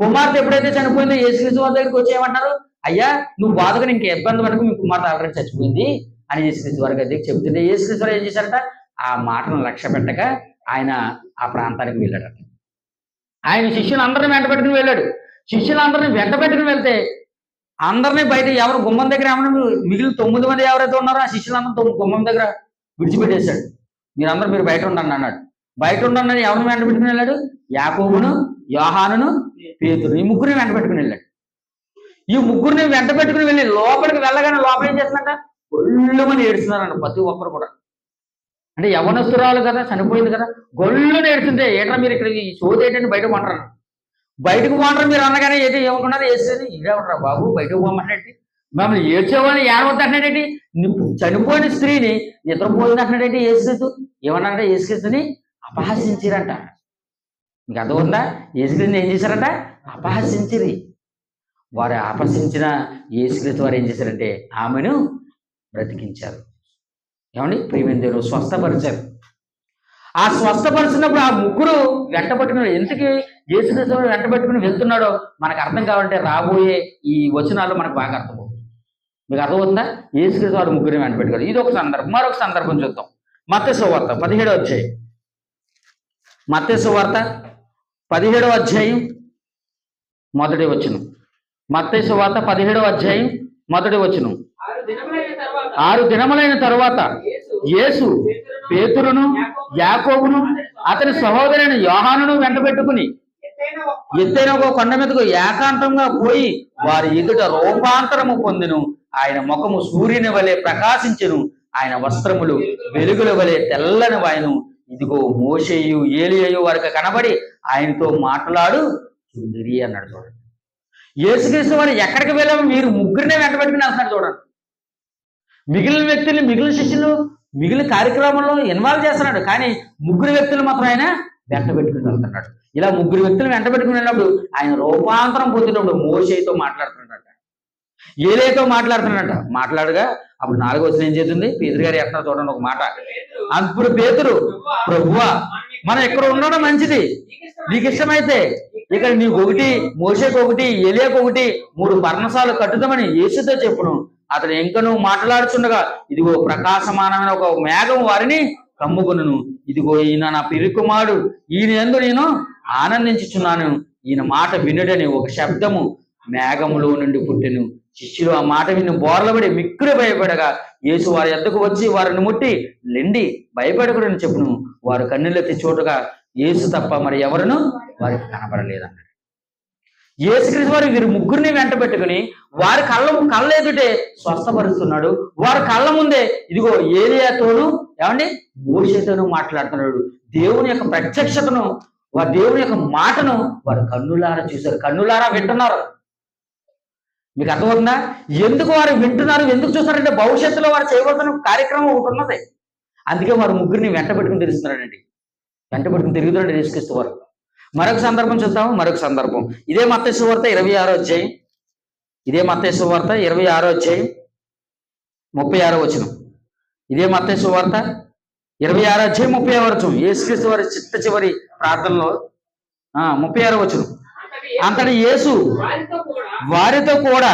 కుమార్తె ఎప్పుడైతే చనిపోయిందో యేసుక్రీస్తు వారి దగ్గరికి వచ్చి ఏమంటారు? అయ్యా, నువ్వు బాధకు ఇంక ఇబ్బంది పడకు, మీ కుమార్తె ఆల్రెడీ చచ్చిపోయింది అని యేసుక్రీస్తు వారి దగ్గరికి చెబుతుంటే యేసుక్రీస్తు వారు ఏం చేశారట? ఆ మాటను లక్ష్య పెట్టక ఆయన ఆ ప్రాంతానికి వెళ్ళాడట. ఆయన శిష్యులందరినీ వెంట పెట్టుకుని వెళ్ళాడు. శిష్యులందరినీ వెంట పెట్టుకుని వెళ్తే అందరినీ బయట ఎవరు గుమ్మం దగ్గర మిగిలిన 9 మంది ఎవరైతే ఉన్నారో ఆ శిష్యులందరూ గుమ్మం దగ్గర విడిచిపెట్టేశాడు. మీరు బయట ఉండండి అన్నాడు. బయట ఉండండి ఎవరిని వెంట పెట్టుకుని వెళ్ళాడు? యాకోబును, యోహానును, పేతురు, ఈ ముగ్గురిని వెంట పెట్టుకుని వెళ్ళాడు. ఈ ముగ్గురిని వెంట పెట్టుకుని వెళ్ళి లోపలికి వెళ్ళగానే లోపల ఏం చేస్తున్నట్ట? గొల్లుమని ఏడుస్తున్నారంట ప్రతి ఒక్కరు కూడా. అంటే యవనస్తురాలు కదా, చనిపోయింది కదా, గొల్లుని ఏడుస్తుంటే ఏంట్రా మీరు ఇక్కడ ఈ సోది ఏంటంటే బయటకు పంటరు, బయటకు పోంటారు మీరు అనగానే ఏంటి ఏమనుకున్నారు? వేసేది ఇదేమంటారా బాబు, బయటకు పోమంటే మమ్మల్ని ఏడ్చేవాళ్ళని ఏడవద్దు అంటున్నాడేంటి? చనిపోయిన స్త్రీని నిద్రపోయింది అంటున్నాడేంటి? యేసుక్రీస్తు ఏమన్నారంటే యేసుక్రీస్తుని అపహసించిరంట. మీకు అర్థమవుతుందా? యేసుక్రీస్తుని ఏం చేశారంట? అపహసించిరి. వారు అపహసించిన యేసుక్రీస్తు వారు ఏం చేశారంటే ఆమెను బ్రతికించారు. ఏమండి? ప్రియమైన దేవుడు స్వస్థపరిచారు. ఆ స్వస్థపరిచినప్పుడు ఆ ముగ్గురు వెంట పట్టుకుని, ఎందుకు యేసుక్రీస్తు వెంట పట్టుకుని వెళ్తున్నాడో మనకు అర్థం కావాలంటే రాబోయే ఈ వచనాలు మనకు బాగా అర్థమవుతుంది. మీకు అర్థమవుతుందా? యేసుక్రీస్తు వారు ముగ్గురిని వెంట పెట్టుకోవాలి. ఇది ఒక సందర్భం. మరొక సందర్భం చూద్దాం. మత్తయి సువార్త 17వ అధ్యాయం. మత్తయి సువార్త 17వ అధ్యాయం మొదటి వచనం. మత్తయి సువార్త 17వ అధ్యాయం మొదటి వచనం. 6 దినములైన తరువాత యేసు పేతురును, యాకోబును, అతని సహోదరుని యోహానును వెంట పెట్టుకుని ఎత్తైన ఒక కొండ మీదకు ఏకాంతంగా పోయి వారి ఎదుట రూపాంతరము పొందెను. ఆయన ముఖము సూర్యుని వలె ప్రకాశించెను, ఆయన వస్త్రములు వెలుగుల వలె తెల్లని వాయను. ఇదిగో మోషేయు ఏలియయు వారికి కనబడి ఆయనతో మాట్లాడు చూడిరి అన్నాడు. చూడండి, యేసుక్రీస్తు వారు ఎక్కడికి వెళ్ళాము? మీరు ముగ్గురినే వెంట పెట్టుకుని వెళ్తున్నాడు. చూడండి, మిగిలిన వ్యక్తులు, మిగిలిన శిష్యులు మిగిలిన కార్యక్రమంలో ఇన్వాల్వ్ చేస్తున్నాడు, కానీ ముగ్గురు వ్యక్తులు మాత్రం ఆయన వెంట పెట్టుకుని వెళ్తున్నాడు. ఇలా ముగ్గురు వ్యక్తులు వెంట పెట్టుకుని వెళ్ళినప్పుడు ఆయన రూపాంతరం పొందినప్పుడు మోషేతో మాట్లాడుతున్నాడట, ఏలియాతో మాట్లాడుతున్నాడట. మాట్లాడగా అప్పుడు 4వ వచనం ఏం చేస్తుంది? పేతురు గారు ఎట్లా చూడండి ఒక మాట. అప్పుడు పేతురు, ప్రభువా, మనం ఇక్కడ ఉండడం మంచిది, నీకు ఇష్టమైతే ఇక్కడ నీకు ఒకటి, మోషేకు ఒకటి, ఏలియాకు ఒకటి 3 పర్ణశాలు కట్టుదామని యేసుతో చెప్పును. అతను ఇంకను మాట్లాడుచుండగా ఇదిగో ప్రకాశమానమైన ఒక మేఘం వారిని కమ్ముకొనును. ఇదిగో ఈయన నా పిరికుమారుడు, ఈయన యందు నేను ఆనందించుచున్నాను, ఈయన మాట వినుడని ఒక శబ్దము మేఘములో నుండి పుట్టెను. శిష్యులు ఆ మాట విని బోర్లబడి మిక్కులు భయపడగా యేసు వారి యొద్దకు వచ్చి వారిని ముట్టి లెండి, భయపడకుడని చెప్పును. వారు కన్నులెత్తి చూడగా యేసు తప్ప మరి ఎవరును వారికి కనబడలేదన్నాడు. యేసుక్రీస్తు వారు వీరు ముగ్గురిని వెంట పెట్టుకుని వారి కళ్ళ ఎదుటే స్వస్థపరుస్తున్నాడు. వారి కళ్ళ ముందే ఇదిగో ఏలియాతోనూ మోషేతోనూ మాట్లాడుతున్నాడు. దేవుని యొక్క ప్రత్యక్షతను, వారి దేవుని యొక్క మాటను వారు కన్నులారా చూశారు, కన్నులారా వింటున్నారు. మీకు అర్థమవుతుందా? ఎందుకు వారు వింటున్నారు, ఎందుకు చూస్తారంటే భవిష్యత్తులో వారు చేయవలసిన కార్యక్రమం ఒకటి ఉన్నది. అందుకే వారు ముగ్గురిని వెంట పెట్టుకుని తిరుగుతున్నారండి, వెంట పెట్టుకుని తిరుగుతున్నాడు యేసుక్రీస్తు వారు. మరొక సందర్భం చూద్దాము. మరొక సందర్భం ఇదే మత్తయి సువార్త 26వ అధ్యాయం. ఇదే మత్తయి సువార్త 26వ అధ్యాయం 36వ వచనం. ఇదే మత్తయి సువార్త 26వ అధ్యాయం 36వ వచనం. యేసుక్రీస్తు వారి చిట్ట చివరి ప్రార్థనలో 36వ వచనం. అంతటి యేసు వారితో కూడా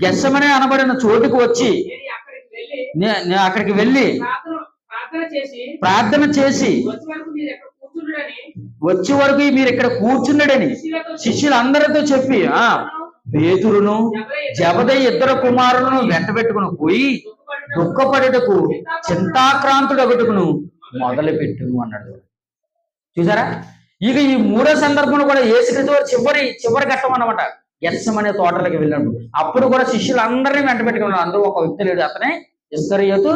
గెత్సెమనే అనబడిన చోటుకు వచ్చి నేను అక్కడికి వెళ్ళి ప్రార్థన చేసి వచ్చే వరకు మీరు ఇక్కడ కూర్చున్నాడని శిష్యులందరితో చెప్పి పేతురును జబదయి ఇద్దరు కుమారులను వెంట పెట్టుకుని పోయి దుఃఖపడుటకు చింతాక్రాంతుడొకటుకును మొదలు పెట్టును అన్నాడు. చూసారా? ఇక ఈ మూడో సందర్భంలో కూడా యేసుక్రీస్తు చివరి ఘట్టం అన్నమాట. గెత్సెమనే తోటలోకి వెళ్ళినప్పుడు అప్పుడు కూడా శిష్యులందరినీ వెంట పెట్టుకున్నారు. అందరూ ఒక వ్యక్తి లేడు, అతనే ఇస్కరియోతు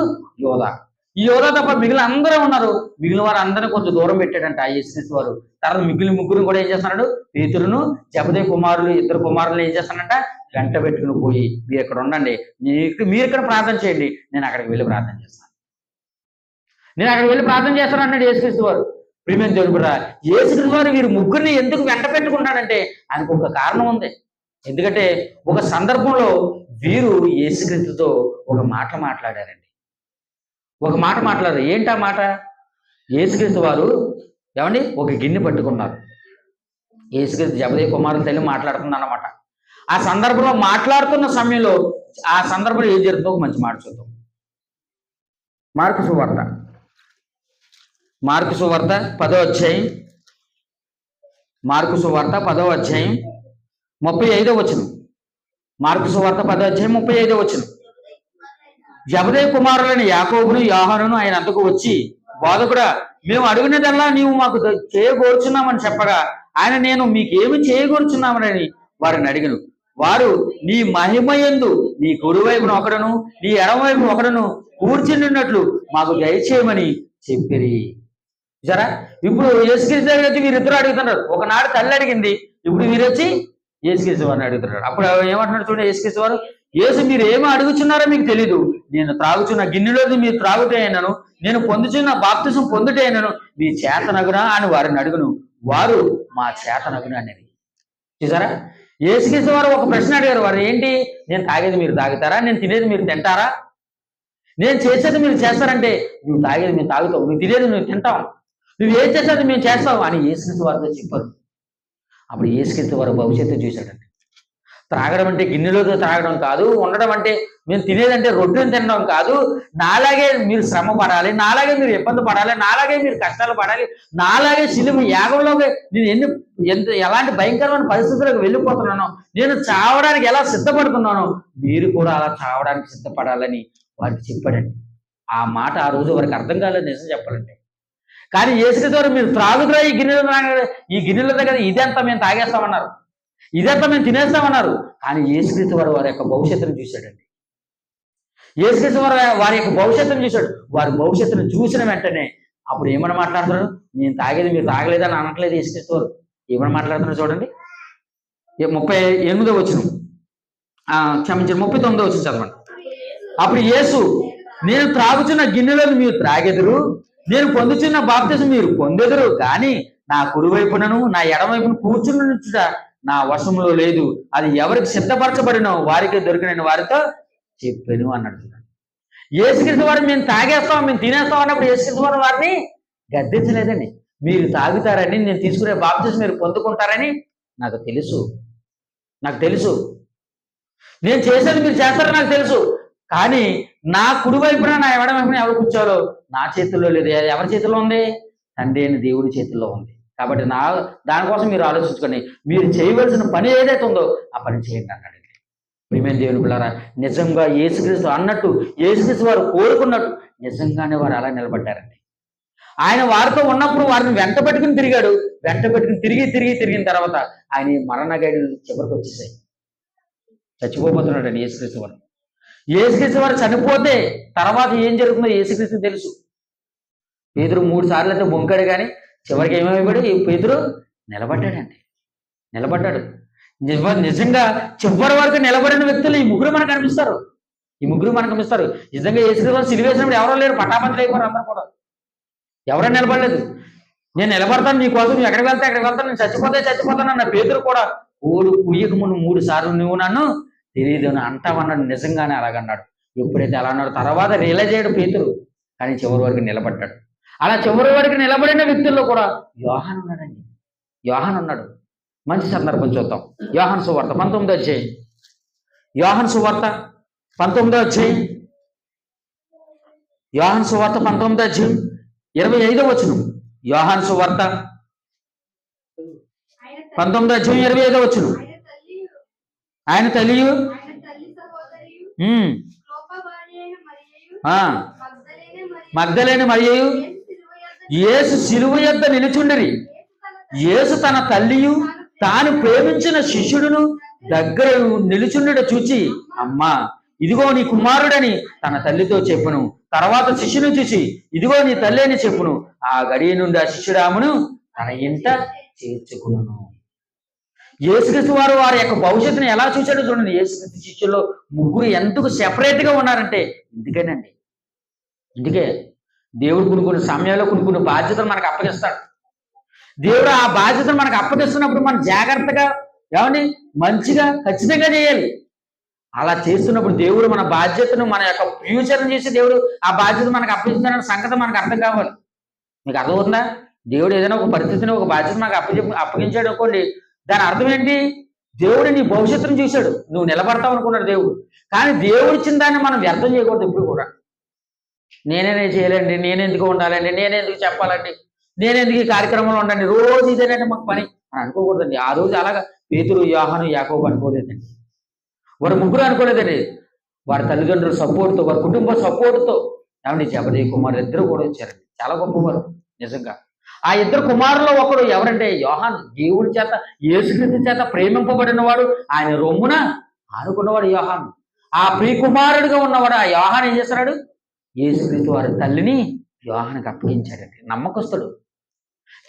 యోధా. ఈ యోధా తప్ప మిగిలిన అందరూ ఉన్నారు. మిగిలిన వారు అందరినీ కొంచెం దూరం పెట్టాడంట యేసుక్రీస్తు వారు. తర్వాత మిగిలిన ముగ్గురు కూడా ఏం చేస్తున్నాడు? పేతురును జబదయి కుమారులు ఇద్దరు కుమారులు ఏం చేస్తానంట? వెంట పెట్టుకుని పోయి మీరు ఇక్కడ ఉండండి, మీరు ఇక్కడ ప్రార్థన చేయండి, నేను అక్కడికి వెళ్ళి ప్రార్థన చేస్తాను, నేను అక్కడికి వెళ్ళి ప్రార్థన చేస్తాను అన్నాడు యేసుక్రీస్తు వారు. ప్రియమైన దేవుని బిడ్డ, యేసుక్రీస్తు వారు వీరు ముగ్గురిని ఎందుకు వెంట పెట్టుకుంటాడంటే ఆయనకు ఒక కారణం ఉంది. ఎందుకంటే ఒక సందర్భంలో వీరు యేసుక్రీస్తుతో ఒక మాట మాట్లాడారండి. ఒక మాట మాట్లాడారు. ఏంటా మాట? యేసుక్రీస్తు వారు ఏమండి ఒక గిన్నె పట్టుకున్నారు. యేసుక్రీస్తు జబదయి కుమారుని తల్లి మాట్లాడుతుంది అన్నమాట. ఆ సందర్భంలో మాట్లాడుతున్న సమయంలో ఆ సందర్భంలో ఏం జరుగుతుందో ఒక మంచి మాట చూద్దాం. మార్కు సువార్త 10వ అధ్యాయం, మార్కు సువార్త 10వ అధ్యాయం 35వ వచనం. మార్కు సువార్త 10వ అధ్యాయం 35వ వచనం. జబదయి కుమారులైన యాకోబును యోహానును ఆయన అంతకు వచ్చి, బోధకుడా, మేము అడిగినదల్లా నీవు మాకు చేయగోరుచున్నామని చెప్పగా ఆయన, నేను మీకేమి చేయగోరుచున్నామని వారిని అడిగను. వారు, నీ మహిమయందు నీ కుడివైపున ఒకడును నీ ఎడమవైపున ఒకడును కూర్చున్నట్లు మాకు దయచేయమని చెప్పిరి. సరే, ఇప్పుడు యేసుక్రీస్తు దగ్గర వచ్చి వీరిద్దరు అడుగుతున్నారు. ఒకనాడు తల్లి అడిగింది, ఇప్పుడు వీరు వచ్చి యేసుక్రీస్తు వారిని అడుగుతున్నాడు. అప్పుడు ఏమంటున్నాడు చూడండి యేసుక్రీస్తు వారు, యేసు మీరు ఏమో అడుగుచున్నారో మీకు తెలీదు. నేను త్రాగుచున్న గిన్నెలోది మీరు త్రాగుతే అయినను, నేను పొందుచున్న బాప్తిసం పొందుటే అయినను మీ చేతనగునా అని వారిని అడుగును. వారు మా చేతనగునా అనేది. చూసారా? యేసుక్రీస్తు వారు ఒక ప్రశ్న అడిగారు. వారు ఏంటి? నేను తాగేది మీరు తాగుతారా? నేను తినేది మీరు తింటారా? నేను చేసేది మీరు చేస్తారంటే, నువ్వు తాగేది మేము తాగుతావు, నువ్వు తినేది నువ్వు తింటావు, నువ్వు ఏం చేసేది మేము చేస్తావు అని యేసుక్రీస్తు వారితో చెప్పారు. అప్పుడు యేసుక్రీస్తు వారు భవిష్యత్తు చూశాడండి. త్రాగడం అంటే గిన్నెలోతో త్రాగడం కాదు, ఉండడం అంటే మేము తినేదంటే రొట్టెని తినడం కాదు, నాలాగే మీరు శ్రమ పడాలి, నాలాగే మీరు ఇబ్బంది పడాలి, నాలాగే మీరు కష్టాలు పడాలి, నాలాగే శిలువ యాగంలోకి నేను ఎలాంటి భయంకరమైన పరిస్థితులకు వెళ్ళిపోతున్నానో, నేను చావడానికి ఎలా సిద్ధపడుతున్నానో మీరు కూడా అలా చావడానికి సిద్ధపడాలని వారికి చెప్పాడండి. ఆ మాట ఆ రోజు వారికి అర్థం కాలేదు నిజం చెప్పాలంటే. కానీ యేసుక్రీస్తు వారు మీరు త్రాగుతురా ఈ గిన్నెల దగ్గర ఇదంతా మేము తాగేస్తామన్నారు, ఇదంతా మేము తినేస్తామన్నారు. కానీ యేసుక్రీస్తు వారు వారి యొక్క భవిష్యత్తును చూశాడండి. యేసుక్రీస్తు వారు వారి యొక్క భవిష్యత్తును చూశాడు. వారి భవిష్యత్తును చూసిన వెంటనే అప్పుడు ఏమని మాట్లాడుతున్నారు? నేను తాగేది మీరు తాగలేదని అనట్లేదు యేసుక్రీస్తు వారు. ఏమని మాట్లాడుతున్నారు చూడండి. 38వ వచనం, క్షమించండి 39వ వచనం చదవండి. అప్పుడు యేసు, నేను త్రాగుచున్న గిన్నెలో మీరు త్రాగెదరు, నేను పొందుచున్న బాప్తిసం మీరు పొందెదరు, కానీ నా కుడివైపునను నా ఎడమవైపును కూర్చున్న నా వశంలో లేదు. అది ఎవరికి సిద్ధపరచబడినో వారికి దొరికిన వారితో చెప్పాను అన్నాడు. యేసుక్రీస్తు వారు మేము తాగేస్తాం, మేము తినేస్తాం అన్నప్పుడు యేసుక్రీస్తు వారు వారిని గద్దించలేదండి. మీరు తాగుతారని, నేను తీసుకునే బాప్తిసం మీరు పొందుకుంటారని నాకు తెలుసు, నేను చేసేది మీరు చేస్తారని నాకు తెలుసు. కానీ నా కుడివైపున నా ఎడమవైపున ఎవరు కూర్చోరో నా చేతుల్లో లేదు. ఎవరి చేతుల్లో ఉంది? తండ్రి అయిన దేవుడి చేతుల్లో ఉంది. కాబట్టి దానికోసం మీరు ఆలోచించుకొని మీరు చేయవలసిన పని ఏదైతే ఉందో ఆ పని చేయండి అన్నాడు. ప్రియమైన దేవుని పిల్లరా, నిజంగా యేసుక్రీస్తు అన్నట్టు, యేసుక్రీస్తు వారు కోరుకున్నట్టు నిజంగానే వారు అలా నిలబడ్డారండి. ఆయన వారితో ఉన్నప్పుడు వారిని వెంట పెట్టుకుని తిరిగాడు. వెంట పెట్టుకుని తిరిగిన తర్వాత ఆయన మరణ గైడులు చివరికి వచ్చేసాయి. చచ్చిపోబోతున్నాడు అండి యేసుక్రీస్తు వారు. యేసుక్రీస్తు వారు చనిపోతే తర్వాత ఏం జరుగుతుందో యేసుక్రీస్తు తెలుసు. పేతురు 3 సార్లు అయితే బొంకాడు, కానీ చివరికి ఏమైపోయాడు? పేతురు నిలబడ్డాడు. నిజంగా చివరి వరకు నిలబడిన వ్యక్తులు ఈ ముగ్గురు మనకు కనిపిస్తారు. నిజంగా యేసుక్రీస్తు వారు సిలువ వేసినప్పుడు ఎవరో లేరు, పటాపంచలు అయిపోయారు అందరూ కూడా. ఎవరో నిలబడలేదు. నేను నిలబడతాను నీ కోసం, నువ్వు ఎక్కడికి వెళ్తాను, నేను చచ్చిపోతాను అన్న పేతురు కూడా ఓడు కుయ్యక ముందు 3 సార్లు నువ్వు నన్ను తెలియదు అని అంటామన్నాడు. నిజంగానే అలాగన్నాడు. ఎప్పుడైతే అలా అన్నాడు తర్వాత రియలైజ్ అయ్యాడు పేతురు. కానీ చివరి వరకు నిలబడ్డాడు. అలా చివరి వరకు నిలబడిన వ్యక్తుల్లో కూడా యోహాను ఉన్నాడండి. యోహాను ఉన్నాడు. మంచి సందర్భం చూద్దాం. యోహాను సువార్త 19వ అధ్యాయం. యోహాను సువార్త 19వ అధ్యాయం. యోహాను సువార్త 19వ అధ్యాయం 25వ వచనం. యోహాను సువార్త 19వ అధ్యాయం 25వ వచనం. ఆయన తల్లియు మగ్దలేని మరియయు యేసు శిలువ యొద్ద నిలుచుండిరి. యేసు తన తల్లియు తాను ప్రేమించిన శిష్యుడును దగ్గర నిలుచుండుట చూచి, అమ్మా ఇదిగో నీ కుమారుడని తన తల్లితో చెప్పును. తర్వాత శిష్యుని చూసి, ఇదిగో నీ తల్లి అని చెప్పును. ఆ గడియ నుండి ఆ శిష్యుడు ఆమెను తన ఇంట చేర్చుకును. యేసుక్రీస్తు వారి యొక్క భవిష్యత్తును ఎలా చూశాడో చూడండి. యేసుక్రీస్తు శిష్యుల్లో ముగ్గురు ఎందుకు సెపరేట్గా ఉన్నారంటే ఇందుకేనండి. ఇందుకే దేవుడు కొన్ని సమయాల్లో కొన్ని బాధ్యతలు మనకు అప్పగిస్తాడు. దేవుడు ఆ బాధ్యతను మనకు అప్పగిస్తున్నప్పుడు మనం జాగ్రత్తగా ఏమని మంచిగా ఖచ్చితంగా చేయాలి. అలా చేస్తున్నప్పుడు దేవుడు మన బాధ్యతను, మన యొక్క ఫ్యూచర్ని చేసి దేవుడు ఆ బాధ్యత మనకు అప్పగిస్తున్నాడన్న సంగతి మనకు అర్థం కావాలి. మీకు అర్థమవుతుందా? దేవుడు ఏదైనా ఒక పరిస్థితిని, ఒక బాధ్యత మనకు అప్పగించాడు అనుకోండి, దాని అర్థం ఏంటి? దేవుడు నీ భవిష్యత్తును చూశాడు, నువ్వు నిలబడతావు అనుకున్నాడు దేవుడు. కానీ దేవుడు ఇచ్చిన దాన్ని మనం వ్యర్థం చేయకూడదు. ఎప్పుడు కూడా నేనే చేయాలండి, నేనెందుకు ఉండాలండి, నేనెందుకు చెప్పాలండి, నేనెందుకు ఈ కార్యక్రమంలో ఉండండి, రోజు ఇదేనంటే మాకు పని అని అనుకోకూడదండి. ఆ రోజు అలాగా పేతురు, యోహాను, యాకోబు అనుకోలేదండి. వారు ముగ్గురు అనుకోలేదండి. వారి తల్లిదండ్రుల సపోర్ట్తో, వారి కుటుంబ సపోర్ట్తో ఏమండి జబదేయి కుమారులు ఇద్దరు కూడా వచ్చారండి. చాలా గొప్పవారు నిజంగా. ఆ ఇద్దరు కుమారుల్లో ఒకడు ఎవరంటే యోహాను. దేవుడి చేత, యేసుక్రీస్తు చేత ప్రేమింపబడిన వాడు, ఆయన రొమ్మున ఆనుకున్నవాడు యోహాను. ఆ ప్రియకుమారుడిగా ఉన్నవాడు ఆ యోహాను ఏం చేస్తున్నాడు? యేసుక్రీస్తు వారి తల్లిని యోహానుకి అప్పగించాడండి. నమ్మకస్తుడు.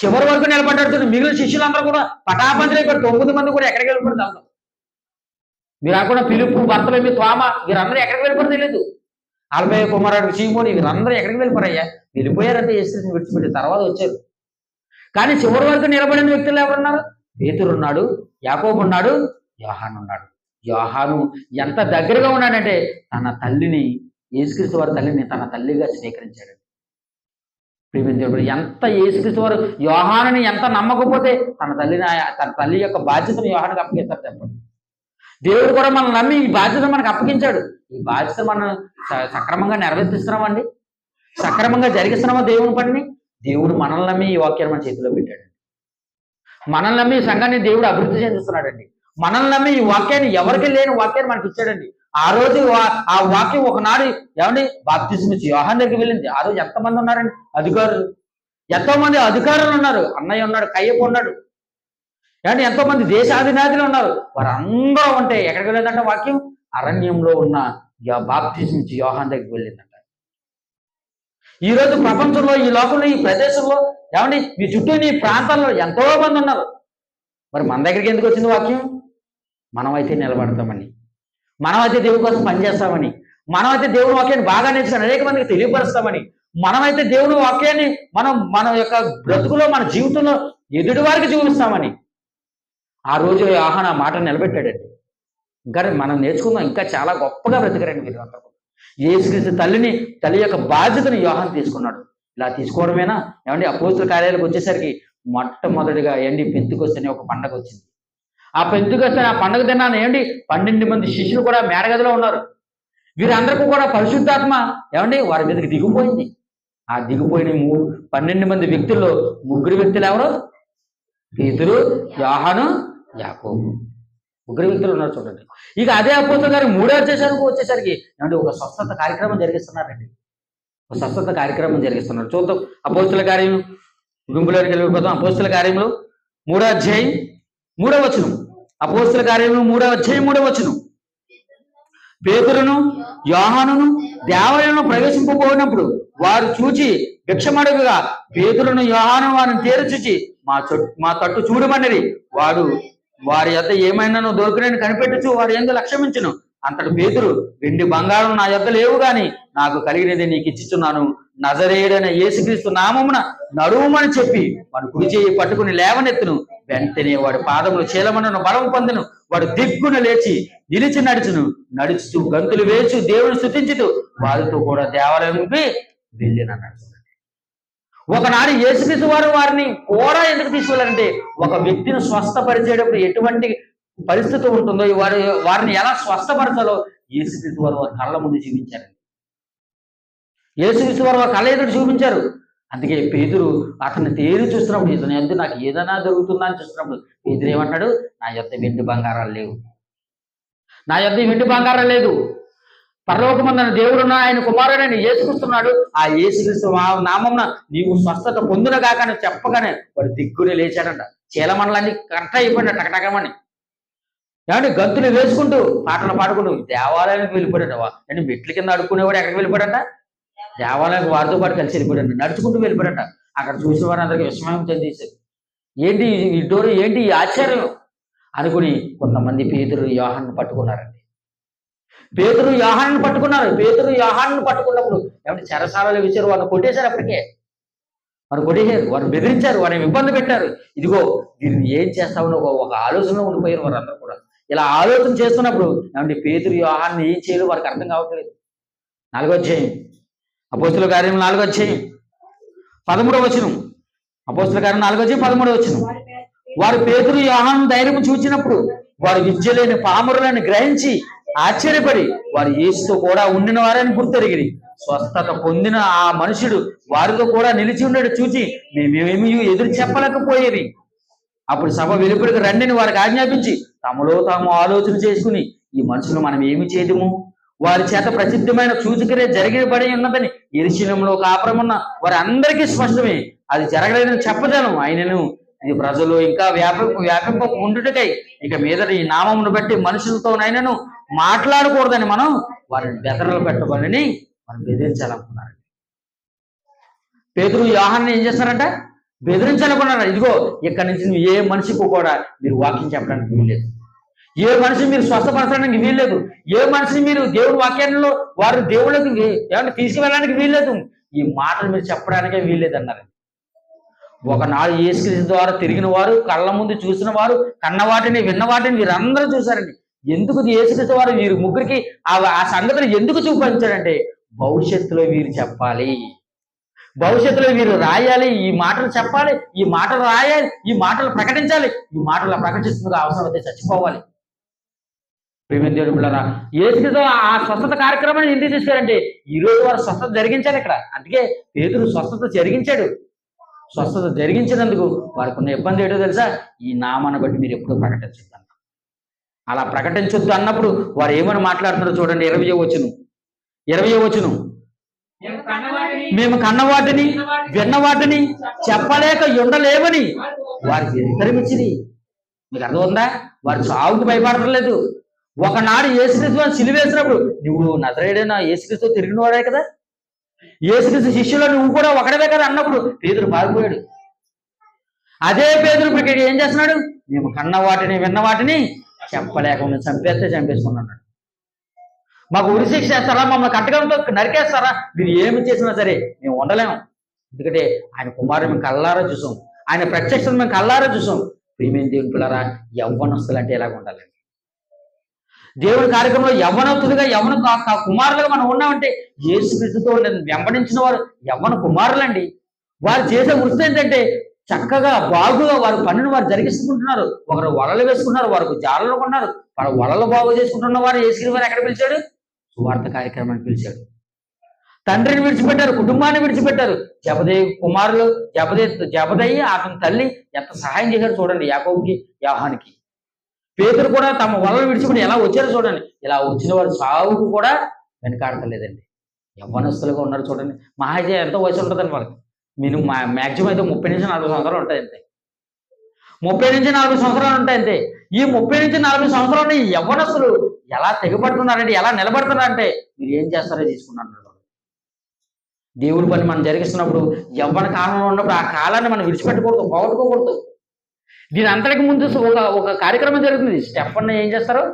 చివరి వరకు నిలబడ్డాడు. మిగిలిన శిష్యులందరూ కూడా పటాపంచలు అయిపోయారు. 9 మంది కూడా ఎక్కడికి వెళ్ళిపోయారు దాంట్లో. మీరు కాకుండా పిలుపు, బర్తలోమి, తోమ వీరందరూ ఎక్కడికి వెళ్ళిపోయారు తెలియదు. అల్ఫయ కుమారుడు సీమోని వీరందరూ ఎక్కడికి వెళ్ళిపోయారయ్యా? వెళ్ళిపోయారంటే యేసుక్రీస్తుని విడిచిపెట్టి తర్వాత వచ్చారు. కానీ చివరి వరకు నిలబడిన వ్యక్తులు ఎవరున్నారు? పేతురు ఉన్నాడు, యాకోబు ఉన్నాడు, యోహాను ఉన్నాడు. యోహాను ఎంత దగ్గరగా ఉన్నాడంటే తన తల్లిని, యేసుక్రీస్తు వారి తల్లిని తన తల్లిగా స్వీకరించాడు. ప్రేమించాడు. ఎంత యేసుక్రీస్తు వారు యోహానుని ఎంత నమ్మకపోతే తన తల్లి యొక్క బాధ్యతను యోహానుకి అప్పగిస్తారు చెప్పండి. దేవుడు కూడా మనం నమ్మి ఈ బాధ్యత మనకు అప్పగించాడు. ఈ బాధ్యత మనం సక్రమంగా నెరవేర్తిస్తున్నామండి, సక్రమంగా జరిగిస్తున్నామా దేవుని పనిని? దేవుడు మనల్ని నమ్మి ఈ వాక్యాన్ని మన చేతిలో పెట్టాడు. మనల్ని నమ్మి ఈ సంఘాన్ని దేవుడు అభివృద్ధి చెందిస్తున్నాడండి. మనల్ని నమ్మి ఈ వాక్యాన్ని, ఎవరికి లేని వాక్యాన్ని మనకి ఇచ్చాడండి. ఆ రోజు ఆ వాక్యం ఒకనాడు ఏమండి బాప్తిస్మం ఇచ్చి యోహాను దగ్గరికి వెళ్ళింది. ఆ రోజు ఎంతమంది ఉన్నారండి అధికారులు? ఎంతో మంది అధికారులు ఉన్నారు. అన్నయ్య ఉన్నాడు, కయ్యప్ప ఉన్నాడు, ఏమంటే ఎంతో మంది దేశాధినాథులు ఉన్నారు. వారందరూ ఉంటే ఎక్కడికి వెళ్ళిందంటే వాక్యం అరణ్యంలో ఉన్న బాప్తిస్మం ఇచ్చి యోహాను దగ్గరికి వెళ్ళిందంట. ఈరోజు ప్రపంచంలో, ఈ లోకంలో, ఈ ప్రదేశంలో ఏమండి మీ చుట్టూ, నీ ప్రాంతాల్లో ఎంతో మంది ఉన్నారు. మరి మన దగ్గరికి ఎందుకు వచ్చింది వాక్యం? మనమైతే నిలబడతామని, మనమైతే దేవుడి కోసం పనిచేస్తామని, మనమైతే దేవుని వాక్యాన్ని బాగా నేర్చుకుని అనేక మందికి తెలియపరుస్తామని, మనమైతే దేవుని వాక్యాన్ని మన యొక్క బ్రతుకులో, మన జీవితంలో ఎదుటి వారికి చూపిస్తామని ఆ రోజు యోహాను ఆ మాట నిలబెట్టాడండి. ఇంకా మనం నేర్చుకుందాం, ఇంకా చాలా గొప్పగా బ్రతికారండి మీరు అంతా. యేసుక్రీస్తు తల్లి యొక్క బాధ్యతను యోహాను తీసుకున్నాడు. ఇలా తీసుకోవడమేనా? ఏమండి అపోస్తల కార్యాలకు వచ్చేసరికి మొట్టమొదటిగా పెంతెకొస్తు అనే ఒక పండగ వచ్చింది. ఆ పెంతెకొస్తు ఆ పండగ దినాన్ని 12 మంది శిష్యులు కూడా మేడగదిలో ఉన్నారు. వీరందరికీ కూడా పరిశుద్ధాత్మ వారి మీదకి దిగిపోయింది. ఆ దిగిపోయిన 12 మంది వ్యక్తుల్లో 3 వ్యక్తులు ఎవరు? పేతురు, యోహాను, యాకోబు. 3 వ్యక్తులు ఉన్నారు చూడండి. ఇక అదే అపోస్తలుల గారు 3వ అధ్యాయానికి వచ్చేసరికి ఒక స్వస్థత కార్యక్రమం జరిగిస్తున్నారండి. ఒక స్వస్థత కార్యక్రమం జరిగిస్తున్నారు. చూద్దాం అపోస్తలుల కార్యం గుంపులోకి వెళ్ళిపోతాం. అపోస్తలుల కార్యంలో 3వ అధ్యాయం 3వ వచనం. అపోస్తలుల కార్యంలో 3వ అధ్యాయం 3వ వచనం. పేతురును యోహానును దేవాలయంలో ప్రవేశింపబోయినప్పుడు వారు చూచి భిక్షమడుగుగా పేతురును యోహాను వారిని తేరచూచి మా తట్టు చూడమన్నది. వారి యొద్ద ఏమైనానో దొరికినని కనిపెట్టుచు వారి యందు లక్ష్యమించును. అంతటి పేతురు, వెండి బంగారం నా యొద్ద లేవు గాని నాకు కలిగినది నీకు ఇచ్చిచున్నాను. నజరేయుడైన యేసుక్రీస్తు నామమున నడువుమని చెప్పి వాడు కుడి చేయి పట్టుకుని లేవనెత్తును. వెంటనే వాడి పాదములు చీలమనను బలం పొందును. వాడు దిగ్గున లేచి నిలిచి నడుచుచు గంతులు వేచు దేవుని స్తుతించుతూ వారితో కూడా దేవాలయంకి వెళ్ళినన్నాడు. ఒకనాడు యేసుక్రీస్తు వారు వారిని కూడా ఎందుకు తీసుకెళ్లారంటే ఒక వ్యక్తిని స్వస్థపరిచేటప్పుడు ఎటువంటి పరిస్థితి ఉంటుందో వారిని ఎలా స్వస్థపరచాలో యేసుక్రీస్తు వారు వారి కళ్ళ ముందు చూపించారండి. యేసుక్రీస్తు వారు వారి కళ్ళ ఎదురు చూపించారు. అందుకే పేతురు అతన్ని తేరి చూస్తున్నప్పుడు, ఇతని యొద్ద నాకు ఏదైనా దొరుకుతుందా అని చూస్తున్నప్పుడు పేతురు ఏమంటాడు, నా యొద్ద వెండి బంగారాలు లేవు, నా యొద్ద వెండి బంగారం లేదు. పరలోకమందున దేవుడున్న ఆయన కుమారుడైన యేసుక్రీస్తున్నాడు, ఆ యేసుక్రీస్తు నామమున నీవు స్వస్థత పొందున కాక అని చెప్పగానే వాడు దిగ్గుని లేచాడంట. చీలమండలన్నీ కరెక్ట్ అయిపోయినా టకటకమని ఏమంటే గంతులు వేసుకుంటూ పాటలు పాడుకుంటూ దేవాలయానికి వెళ్ళిపోయాడు. అంటే మెట్ల కింద అడుక్కునేవాడు ఎక్కడికి వెళ్ళిపోయాడంట, దేవాలయానికి వారితో పాటు కలిసి వెళ్ళిపోయాడు, నడుచుకుంటూ వెళ్ళిపోయాడంట. అక్కడ చూసిన వారు అందరికీ విస్మయం చెందేశారు. ఏంటి ఈ డోరు, ఏంటి ఈ ఆశ్చర్యం అనుకుని కొంతమంది పేతురు యోహాన్ని పట్టుకున్నారండి. పేతురు యోహాన్ని పట్టుకున్నారు. పేతురు యోహాన్ని పట్టుకున్నప్పుడు ఏమంటే చెరసాలలో వేశారు, వారిని కొట్టేశారు. అప్పటికే వారు కొట్టేశారు, వారు బెదిరించారు, వారిని ఇబ్బంది పెట్టారు. ఇదిగో దీన్ని ఏం చేస్తామని ఒక ఆలోచనలో ఉండిపోయారు వారు అందరూ కూడా. ఇలా ఆలోచన చేస్తున్నప్పుడు ఏమంటే పేతురు యోహాన్ని ఏం చేయాలో వారికి అర్థం కావట్లేదు. 4వ అధ్యాయం అపోస్తుల కార్యం 4వ అధ్యాయం 13వ వచనం. అపోస్తుల కార్యం 4వ అధ్యాయం 13వ వచనం. వారు పేతురు యోహాను ధైర్యం చూచినప్పుడు వారు విద్య లేని పామరులను గ్రహించి ఆశ్చర్యపడి వారు యేసుతో కూడా ఉండిన వారని గుర్తెరిగిరి. స్వస్థత పొందిన ఆ మనుషుడు వారితో కూడా నిలిచి ఉండేది చూచి మేమేమీ ఎదురు చెప్పలేకపోయేది. అప్పుడు సభ వెలుపడికి రండిని వారికి ఆజ్ఞాపించి తమలో తాము ఆలోచన చేసుకుని, ఈ మనుషులు మనం ఏమి చేయదుము, వారి చేత ప్రసిద్ధమైన సూచకరే జరిగిబడి ఉన్నదని యెరూషలేములో కాపురమున్న వారి అందరికీ స్పష్టమే. అది జరగలేదని చెప్పజాను. ఆయనను ఇది ప్రజలు ఇంకా వ్యాపింప ఉండుటకై ఇక మీదట ఈ నామమును బట్టి మనుషులతోనైనాను మాట్లాడకూడదని మనం వారిని బెదరలు పెట్టబడిని మనం బెదిరించాలనుకున్నారు. పేతురు యోహాన్ని ఏం చేస్తారంట, బెదిరించాలనుకున్నారు. ఇదిగో ఇక్కడి నుంచి నువ్వు ఏ మనిషికి కూడా మీరు వాక్యం చెప్పడానికి వీల్లేదు, ఏ మనిషిని మీరు స్వస్థపరచడానికి వీల్లేదు, ఏ మనిషిని మీరు దేవుడి వాక్యంలో వారు దేవుళ్ళకి ఏమంటే తీసుకువెళ్ళడానికి వీల్లేదు, ఈ మాటలు మీరు చెప్పడానికే వీల్లేదు అన్నారు. ఒకనాడు యేసుక్రీస్తు ద్వారా తిరిగిన వారు, కళ్ళ ముందు చూసిన వారు, కన్నవాటిని విన్నవాటిని వీరందరూ చూశారండి. ఎందుకు యేసుక్రీస్తు వారు వీరు ముగ్గురికి ఆ సంగతిని ఎందుకు చూపించాడంటే భవిష్యత్తులో వీరు చెప్పాలి, భవిష్యత్తులో వీరు రాయాలి, ఈ మాటలు చెప్పాలి, ఈ మాటలు రాయాలి, ఈ మాటలు ప్రకటించాలి, ఈ మాటలు ప్రకటిస్తుందిగా అవసరం అయితే చచ్చిపోవాలి. ప్రేమదేవుడు బిడ్డలారా, యేసుక్రీస్తు ఆ స్వస్థత కార్యక్రమాన్ని ఎందుకు తీసుకారంటే ఈ రోజు వారు స్వస్థత జరిగించారు ఇక్కడ. అందుకే పేతురు స్వస్థత జరిగించాడు. స్వస్థత జరిగించినందుకు వారికి ఉన్న ఇబ్బంది ఏంటో తెలుసా, ఈ నామాన్ని బట్టి మీరు ఎప్పుడూ ప్రకటించొద్దు అన్న. అలా ప్రకటించొద్దు అన్నప్పుడు వారు ఏమని మాట్లాడుతున్నారో చూడండి. 20వ వచనం. మేము కన్నవాటిని విన్నవాటిని చెప్పలేక ఉండలేమని వారికి ఉత్తరమిచ్చింది. మీకు అర్థమవుతుందా? వారు చావుకు భయపడలేదు. ఒకనాడు యేసుక్రీస్తు సిలువేసినప్పుడు నువ్వు నజరేయుడైన యేసుక్రీస్తు తిరిగిన వాడే కదా, యేసుక్రీస్తు శిష్యులో నువ్వు కూడా ఒకడవే కదా అన్నప్పుడు పేతురు పారిపోయాడు. అదే పేతురు ఇక్కడ ఏం చేస్తున్నాడు, మేము కన్నవాటిని విన్నవాటిని చెప్పలేకుండా చంపేసుకున్నాడు. మాకు ఉరి శిక్ష చేస్తారా, మమ్మల్ని కట్టడంతో నరికేస్తారా, మీరు ఏమి చేసినా సరే మేము ఉండలేము. ఎందుకంటే ఆయన కుమారుడు మేము కళ్ళారా చూసాం, ఆయన ప్రత్యక్షతను మేము కళ్ళారా చూసాం. ప్రియమైన దేవుని పిల్లరా, యవ్వనస్తులు అంటే ఎలాగ ఉండాలండి? దేవుడి కార్యక్రమంలో యవ్వనస్తులుగా యవ్వన కుమారులుగా మనం ఉన్నామంటే యేసుక్రీస్తుతో వెంబడించిన వారు యవ్వన కుమారులండి. వారు చేసే వృత్తి ఏంటంటే చక్కగా బాగుగా వారి పనులు వారు జరిగిస్తుంటున్నారు. ఒకరు వలలు వేసుకున్నారు, వారికి జాలలు కొన్నారు, వారు వలలు బాగు చేసుకుంటున్న వారు యేసుక్రీస్తు వారు ఎక్కడ పిలిచాడు, సువార్త కార్యక్రమాన్ని పిలిచాడు. తండ్రిని విడిచిపెట్టారు, కుటుంబాన్ని విడిచిపెట్టారు. జబదయి కుమారులు జబదయి అతని తల్లి ఎంత సహాయం చేశారు చూడండి, యాకోబుకి యోహానికి. పేతురు కూడా తమ వలలు విడిచిపెట్టి ఎలా వచ్చారో చూడండి. ఇలా వచ్చిన వారు సాగుకు కూడా వెనకాడతలేదండి. యవ్వనస్తులుగా ఉన్నారు చూడండి. మహాజీ ఎంతో వయసు ఉంటుందండి వాళ్ళకి. మీరు మ్యాక్సిమం అయితే 30 నుంచి 40 సంవత్సరాలు ఉంటాయి అంతే. 30 నుంచి 40 సంవత్సరాలు ఉంటాయి అంతే. ఈ 30 నుంచి 40 సంవత్సరాలు యవ్వనస్తులు ఎలా తెగబడుతున్నారంటే, ఎలా నిలబడుతున్నారంటే మీరు ఏం చేస్తారో తీసుకున్నారు. దేవుడి పని మనం జరిగిస్తున్నప్పుడు యవ్వన కాలంలో ఉన్నప్పుడు ఆ కాలాన్ని మనం విడిచిపెట్టకూడదు, పోగొట్టుకోకూడదు. దీని అంతటికి ముందు ఒక కార్యక్రమం జరుగుతుంది. స్టెఫన్ ఏం చేస్తారు,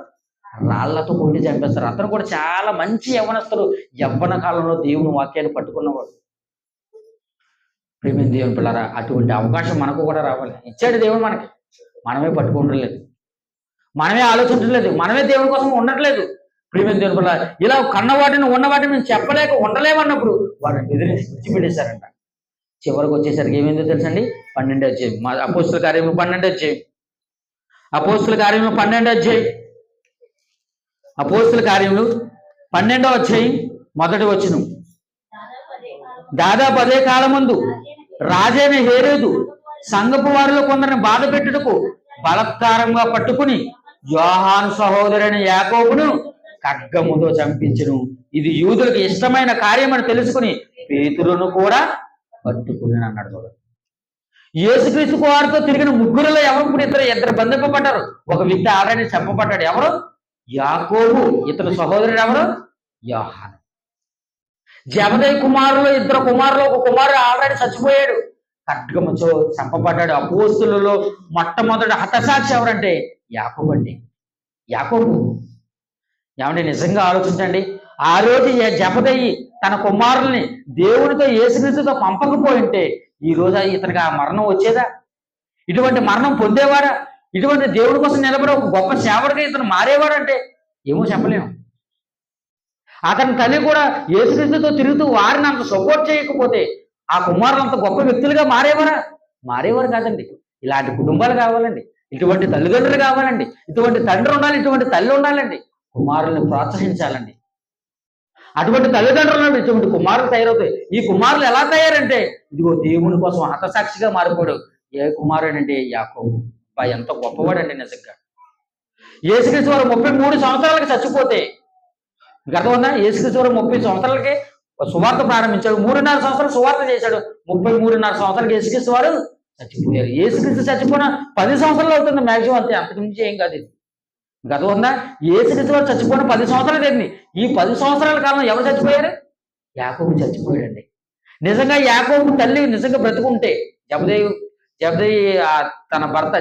రాళ్లతో కొట్టి చంపేస్తారు. అతను కూడా చాలా మంచి యవ్వనస్తుడు, యవ్వన కాలంలో దేవుని వాక్యాన్ని పట్టుకున్నవాడు. ప్రేమ దేవుని పిల్లరా, అటువంటి అవకాశం మనకు కూడా రావాలి. ఇచ్చాడు దేవుడు మనకి, మనమే పట్టుకుంటలేదు, మనమే ఆలోచించలేదు, మనమే దేవుని కోసం ఉండట్లేదు. ప్రేమ దేవుని పిల్లరా, ఇలా కన్నవాటిని ఉన్నవాటిని మేము చెప్పలేక ఉండలేమన్నప్పుడు వారిని బెదిరించి విడిచిపెట్టేశారంట. చివరికి వచ్చేసరికి ఏమైందో తెలుసండి? 12వ అధ్యాయం, మా అపోస్తుల కార్యము 12వ అధ్యాయం, అపోస్తుల కార్యము 12వ అధ్యాయం, అపోస్తుల కార్యములు 12వ అధ్యాయం మొదటి వచనం. దాదాపు అదే కాలమందు రాజైన హేరోదు సంఘపు వారిలో కొందరిని బాధ పెట్టుటకు బలత్కారంగా పట్టుకుని యోహాను సహోదరుని యాకోబును ఖడ్గముతో చంపించును. ఇది యూదులకు ఇష్టమైన కార్యమని తెలుసుకుని పేతురును కూడా పట్టుకుని అన్నాడు. చూడండి, యేసుక్రీస్తు వారితో తిరిగిన ముగ్గురులో ఎవరు ఇప్పుడు ఇద్దరు బంధింపబడ్డారు. ఒక వ్యక్తి ఆల్రెడీ చంపబడ్డాడు. ఎవరు? యాకోబు. ఇతని సహోదరుడు ఎవరు? యోహాను. జబదయి కుమారులు ఇద్దరు కుమారులు, ఒక కుమారుడు ఆల్రెడీ చచ్చిపోయాడు, ఖడ్గముతో చంపబడ్డాడు. అపోస్తులలో మొట్టమొదటి హతసాక్షి ఎవరంటే యాకోబు అండి. యాకోబు. ఏమంటే నిజంగా ఆలోచించండి, ఆ రోజు జబదయి తన కుమారుల్ని దేవునితో యేసుక్రీస్తుతో పంపకపోయింటే ఈ రోజు ఇతనికి ఆ మరణం వచ్చేదా? ఇటువంటి మరణం పొందేవాడా? ఇటువంటి దేవుడి కోసం నిలబడే ఒక గొప్ప సేవకుడిగా ఇతను మారేవాడంటే ఏమో చెప్పలేము. అతని తల్లి కూడా యేసుక్రీస్తుతో తిరుగుతూ వారిని అంత సపోర్ట్ చేయకపోతే ఆ కుమారులు అంత గొప్ప వ్యక్తులుగా మారేవారు కాదండి. ఇలాంటి కుటుంబాలు కావాలండి, ఇటువంటి తల్లిదండ్రులు కావాలండి, ఇటువంటి తండ్రి ఉండాలి, ఇటువంటి తల్లి ఉండాలండి. కుమారులను ప్రోత్సహించాలండి. అటువంటి తల్లిదండ్రులు ఇటువంటి కుమారులు తయారవుతాయి. ఈ కుమారులు ఎలా తయారంటే ఇదిగో దేవుని కోసం హతసాక్షిగా మారిపోడు. ఏ కుమారుడు అంటే యాకోబు. ఎంత గొప్పవాడండి నిజంగా. యేసుక్రీస్తు వారు 33 సంవత్సరాలకి చచ్చిపోతే, గతం ఉందా? యేసుక్రీస్తు వారు 30 సంవత్సరాలకి సువార్త ప్రారంభించాడు, 3.5 సంవత్సరాలు సువార్త చేశాడు. 33.5 సంవత్సరాలకి యేసుక్రీస్తు వారు చచ్చిపోయారు. యేసుక్రీస్తు చచ్చిపోయిన 10 సంవత్సరాలు అవుతుంది మ్యాక్సిమం, అంతే, అంతకుమించి ఏం కాదు ఇది. గతం ఉందా? యేసుక్రీస్తు వారు చచ్చిపోయిన 10 సంవత్సరాలు జరిగింది. ఈ 10 సంవత్సరాల కాలంలో ఎవరు చచ్చిపోయారు? యాకోబు చచ్చిపోయాడండి. నిజంగా యాకోబు తల్లి నిజంగా బ్రతుకుంటే, జబదయి తన భర్త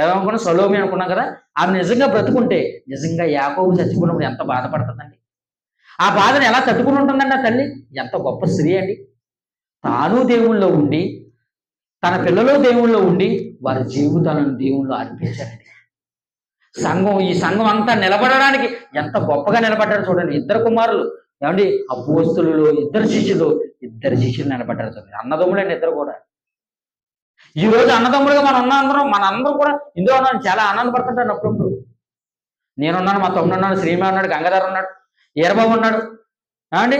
ఏమనుకున్నా సొలోమి అనుకున్నాం కదా, ఆమె నిజంగా బ్రతుకుంటే నిజంగా యాకోబు చచ్చిపోయినప్పుడు ఎంత బాధపడుతుందండి. ఆ బాధను ఎలా తట్టుకుని ఉంటుందండి ఆ తల్లి? ఎంత గొప్ప స్త్రీ అండి. తాను దేవుళ్ళలో ఉండి తన పిల్లలు దేవుళ్ళలో ఉండి వారి జీవితాలను దేవుళ్ళు అర్పించారండి. ఈ సంఘం అంతా నిలబడడానికి ఎంత గొప్పగా నిలబడ్డారు చూడండి. ఇద్దరు కుమారులు, ఏమండి, అపోస్తులు, ఇద్దరు శిష్యులు నిలబడ్డారు చూడండి. అన్నదమ్ములండి ఇద్దరు కూడా. ఈ రోజు అన్నదమ్ములుగా మనందరం కూడా ఇందులో ఉన్నాను. చాలా ఆనందపడుతుంటాను అప్పుడప్పుడు. నేనున్నాను, మా తమ్ముడు ఉన్నాడు, శ్రీమా ఉన్నాడు, గంగాధర్ ఉన్నాడు, ఈరబాబు ఉన్నాడు, ఏమండి,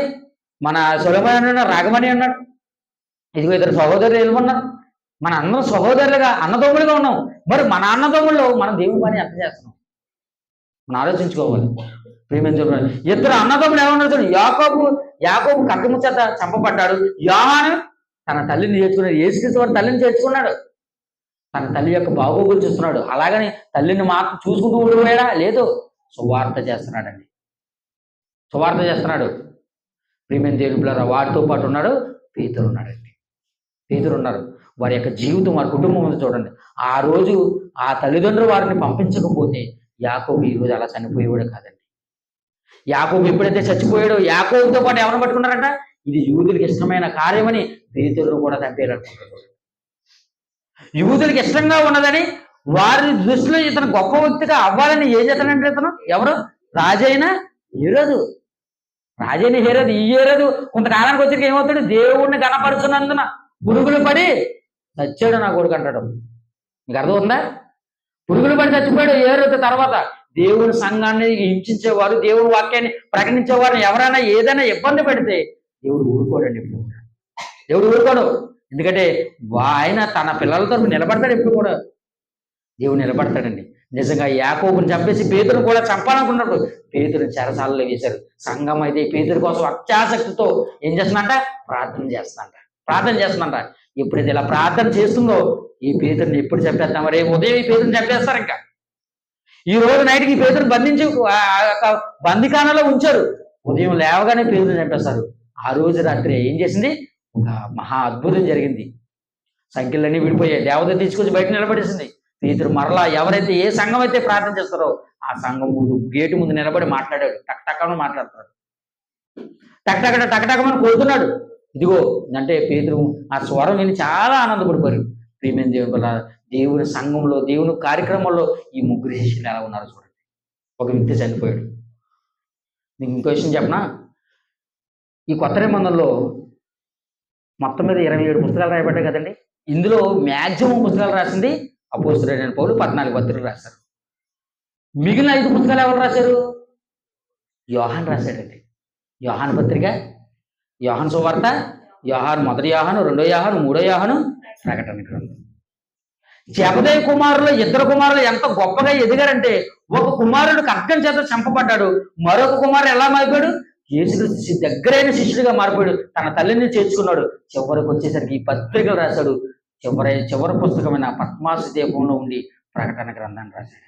మన సొలమన్ ఉన్నాడు, రాఘమణి ఉన్నాడు. ఇదిగో ఇద్దరు సహోదరులు ఏమన్నారు. మన అందరం సహోదరులుగా అన్నదమ్ములుగా ఉన్నాం. మరి మన అన్నదమ్ముల్లో మనం దేవుని పని ఎంత చేస్తున్నాం మనం ఆలోచించుకోవాలి. ప్రేమించ ఇద్దరు అన్నదమ్ములు ఏమన్నారు? యాకోబు ఖడ్గము చేత చంపబడ్డాడు. యోహాను తన తల్లిని చేర్చుకున్నాడు. యేసుక్రీస్తు వారి తల్లిని చేర్చుకున్నాడు. తన తల్లి యొక్క బాగోగులు చూస్తున్నాడు. అలాగని తల్లిని మాత్రం చూసుకుంటూ ఉండిపోయాడా? లేదు, సువార్త చేస్తున్నాడండి. సువార్త చేస్తున్నాడు. ప్రేమైన దేవుని పిల్లరా, వారితో పాటు ఉన్నాడు పేతురు ఉన్నాడండి. పేతురు ఉన్నారు. వారి యొక్క జీవితం, వారి కుటుంబం ఉంది చూడండి. ఆ రోజు ఆ తల్లిదండ్రులు వారిని పంపించకపోతే యాకోబు ఈ రోజు అలా చనిపోయేవాడు కాదండి. యాకోబు ఎప్పుడైతే చచ్చిపోయాడో యాకోబుతో పాటు ఎవరిని పట్టుకున్నారంట? ఇది యూదులకు ఇష్టమైన కార్యమని పేతురును కూడా చంపేయాలనుకుంటున్నారు. యూదులకు ఇష్టంగా ఉన్నదని వారి దృష్టిలో ఇతను గొప్ప వ్యక్తిగా అవ్వాలని ఏం చేస్తానంటే ఇతను ఎవరు? రాజైన హేరోదు. ఈ హేరోదు కొంతకాలానికి వచ్చరికి ఏమవుతాడు? దేవుణ్ణి గణపరుచున్నందున పురుగులు పడి చచ్చాడు నా కొడుకు అంటాడు. మీకు అర్థం ఉందా? పురుగులు పడి చచ్చిపోయాడు హేరోదు. తర్వాత దేవుని సంఘాన్ని హింసించేవారు, దేవుని వాక్యాన్ని ప్రకటించేవారు ఎవరైనా ఏదైనా ఇబ్బంది పెడితే దేవుడు ఊరుకోడండి. దేవుడు ఊరుకోడు. ఎందుకంటే ఆయన తన పిల్లలతో నిలబడతాడు. ఎప్పుడు కూడా దేవుడు నిలబడతాడండి. నిజంగా యాకోబుని చంపేసి పేతురుని కూడా చంపాలనుకున్నప్పుడు పేతురుని చెరసాలలో వేశారు. సంఘం అయితే పేతురు కోసం అత్యాసక్తితో ఏం చేస్తుందంట? ప్రార్థన చేస్తుందంట. ఎప్పుడైతే ఇలా ప్రార్థన చేస్తుందో ఈ పేతురుని ఎప్పుడు చంపేస్తాం? రేపు ఉదయం ఈ పేతురుని చంపేస్తారు. ఇంకా ఈ రోజు నైట్కి ఈ పేతురుని బంధించి బందికానలో ఉంచారు. ఉదయం లేవగానే పేతురుని చంపేస్తారు. ఆ రోజు రాత్రి ఏం చేసింది? ఒక మహా అద్భుతం జరిగింది. సంఖ్యలన్నీ విడిపోయాయి. దేవత తీసుకొచ్చి బయట నిలబడేసింది. పేతురు మరలా ఎవరైతే ఏ సంఘం అయితే ప్రార్థన చేస్తారో ఆ సంఘం ముందు గేటు ముందు నిలబడి మాట్లాడాడు. టక్టకమని మాట్లాడుతున్నాడు. టక్టకమని కోరుతున్నాడు. ఇదిగో అంటే పేతురు ఆ స్వరం విని చాలా ఆనందపడిపోయారు. ప్రియమైన దేవుని వల్ల దేవుని సంఘంలో, దేవుని కార్యక్రమంలో ఈ ముగ్గురు శిష్యులు ఎలా ఉన్నారు చూడండి. ఒక వ్యక్తి చనిపోయాడు. నీకు ఇంకో విషయం చెప్పనా? ఈ కొత్త నిబంధనలో మొత్తం మీద 27 పుస్తకాలు రాయబడ్డాయి కదండి. ఇందులో మ్యాక్సిమం పుస్తకాలు రాసింది అపోస్తలుడైన పౌలు 14 పత్రికలు రాశారు. మిగిలిన 5 పుస్తకాలు ఎవరు రాశారు? యోహాను రాశాడండి. యోహాను పత్రిక, యోహాను సువార్త, యోహాను మొదటి యోహాను, రెండో యోహాను, మూడో యోహాను, ప్రకటన గ్రంథం. జెబెదయి కుమారులు 2 కుమారులు ఎంత గొప్పగా ఎదిగారంటే, ఒక కుమారుడు ఖడ్గం చేత చంపబడ్డాడు, మరొక కుమారుడు ఎలా మారిపోయాడు? యేసుక్రీస్తు దగ్గరైన శిష్యుడిగా మారిపోయాడు, తన తల్లిని చేర్చుకున్నాడు. చివరికి వచ్చేసరికి ఈ పత్రికలు రాశాడు. చివరి పుస్తకమైన పద్మాసు దీపంలో ఉండి ప్రకటన గ్రంథాన్ని రాశాడు.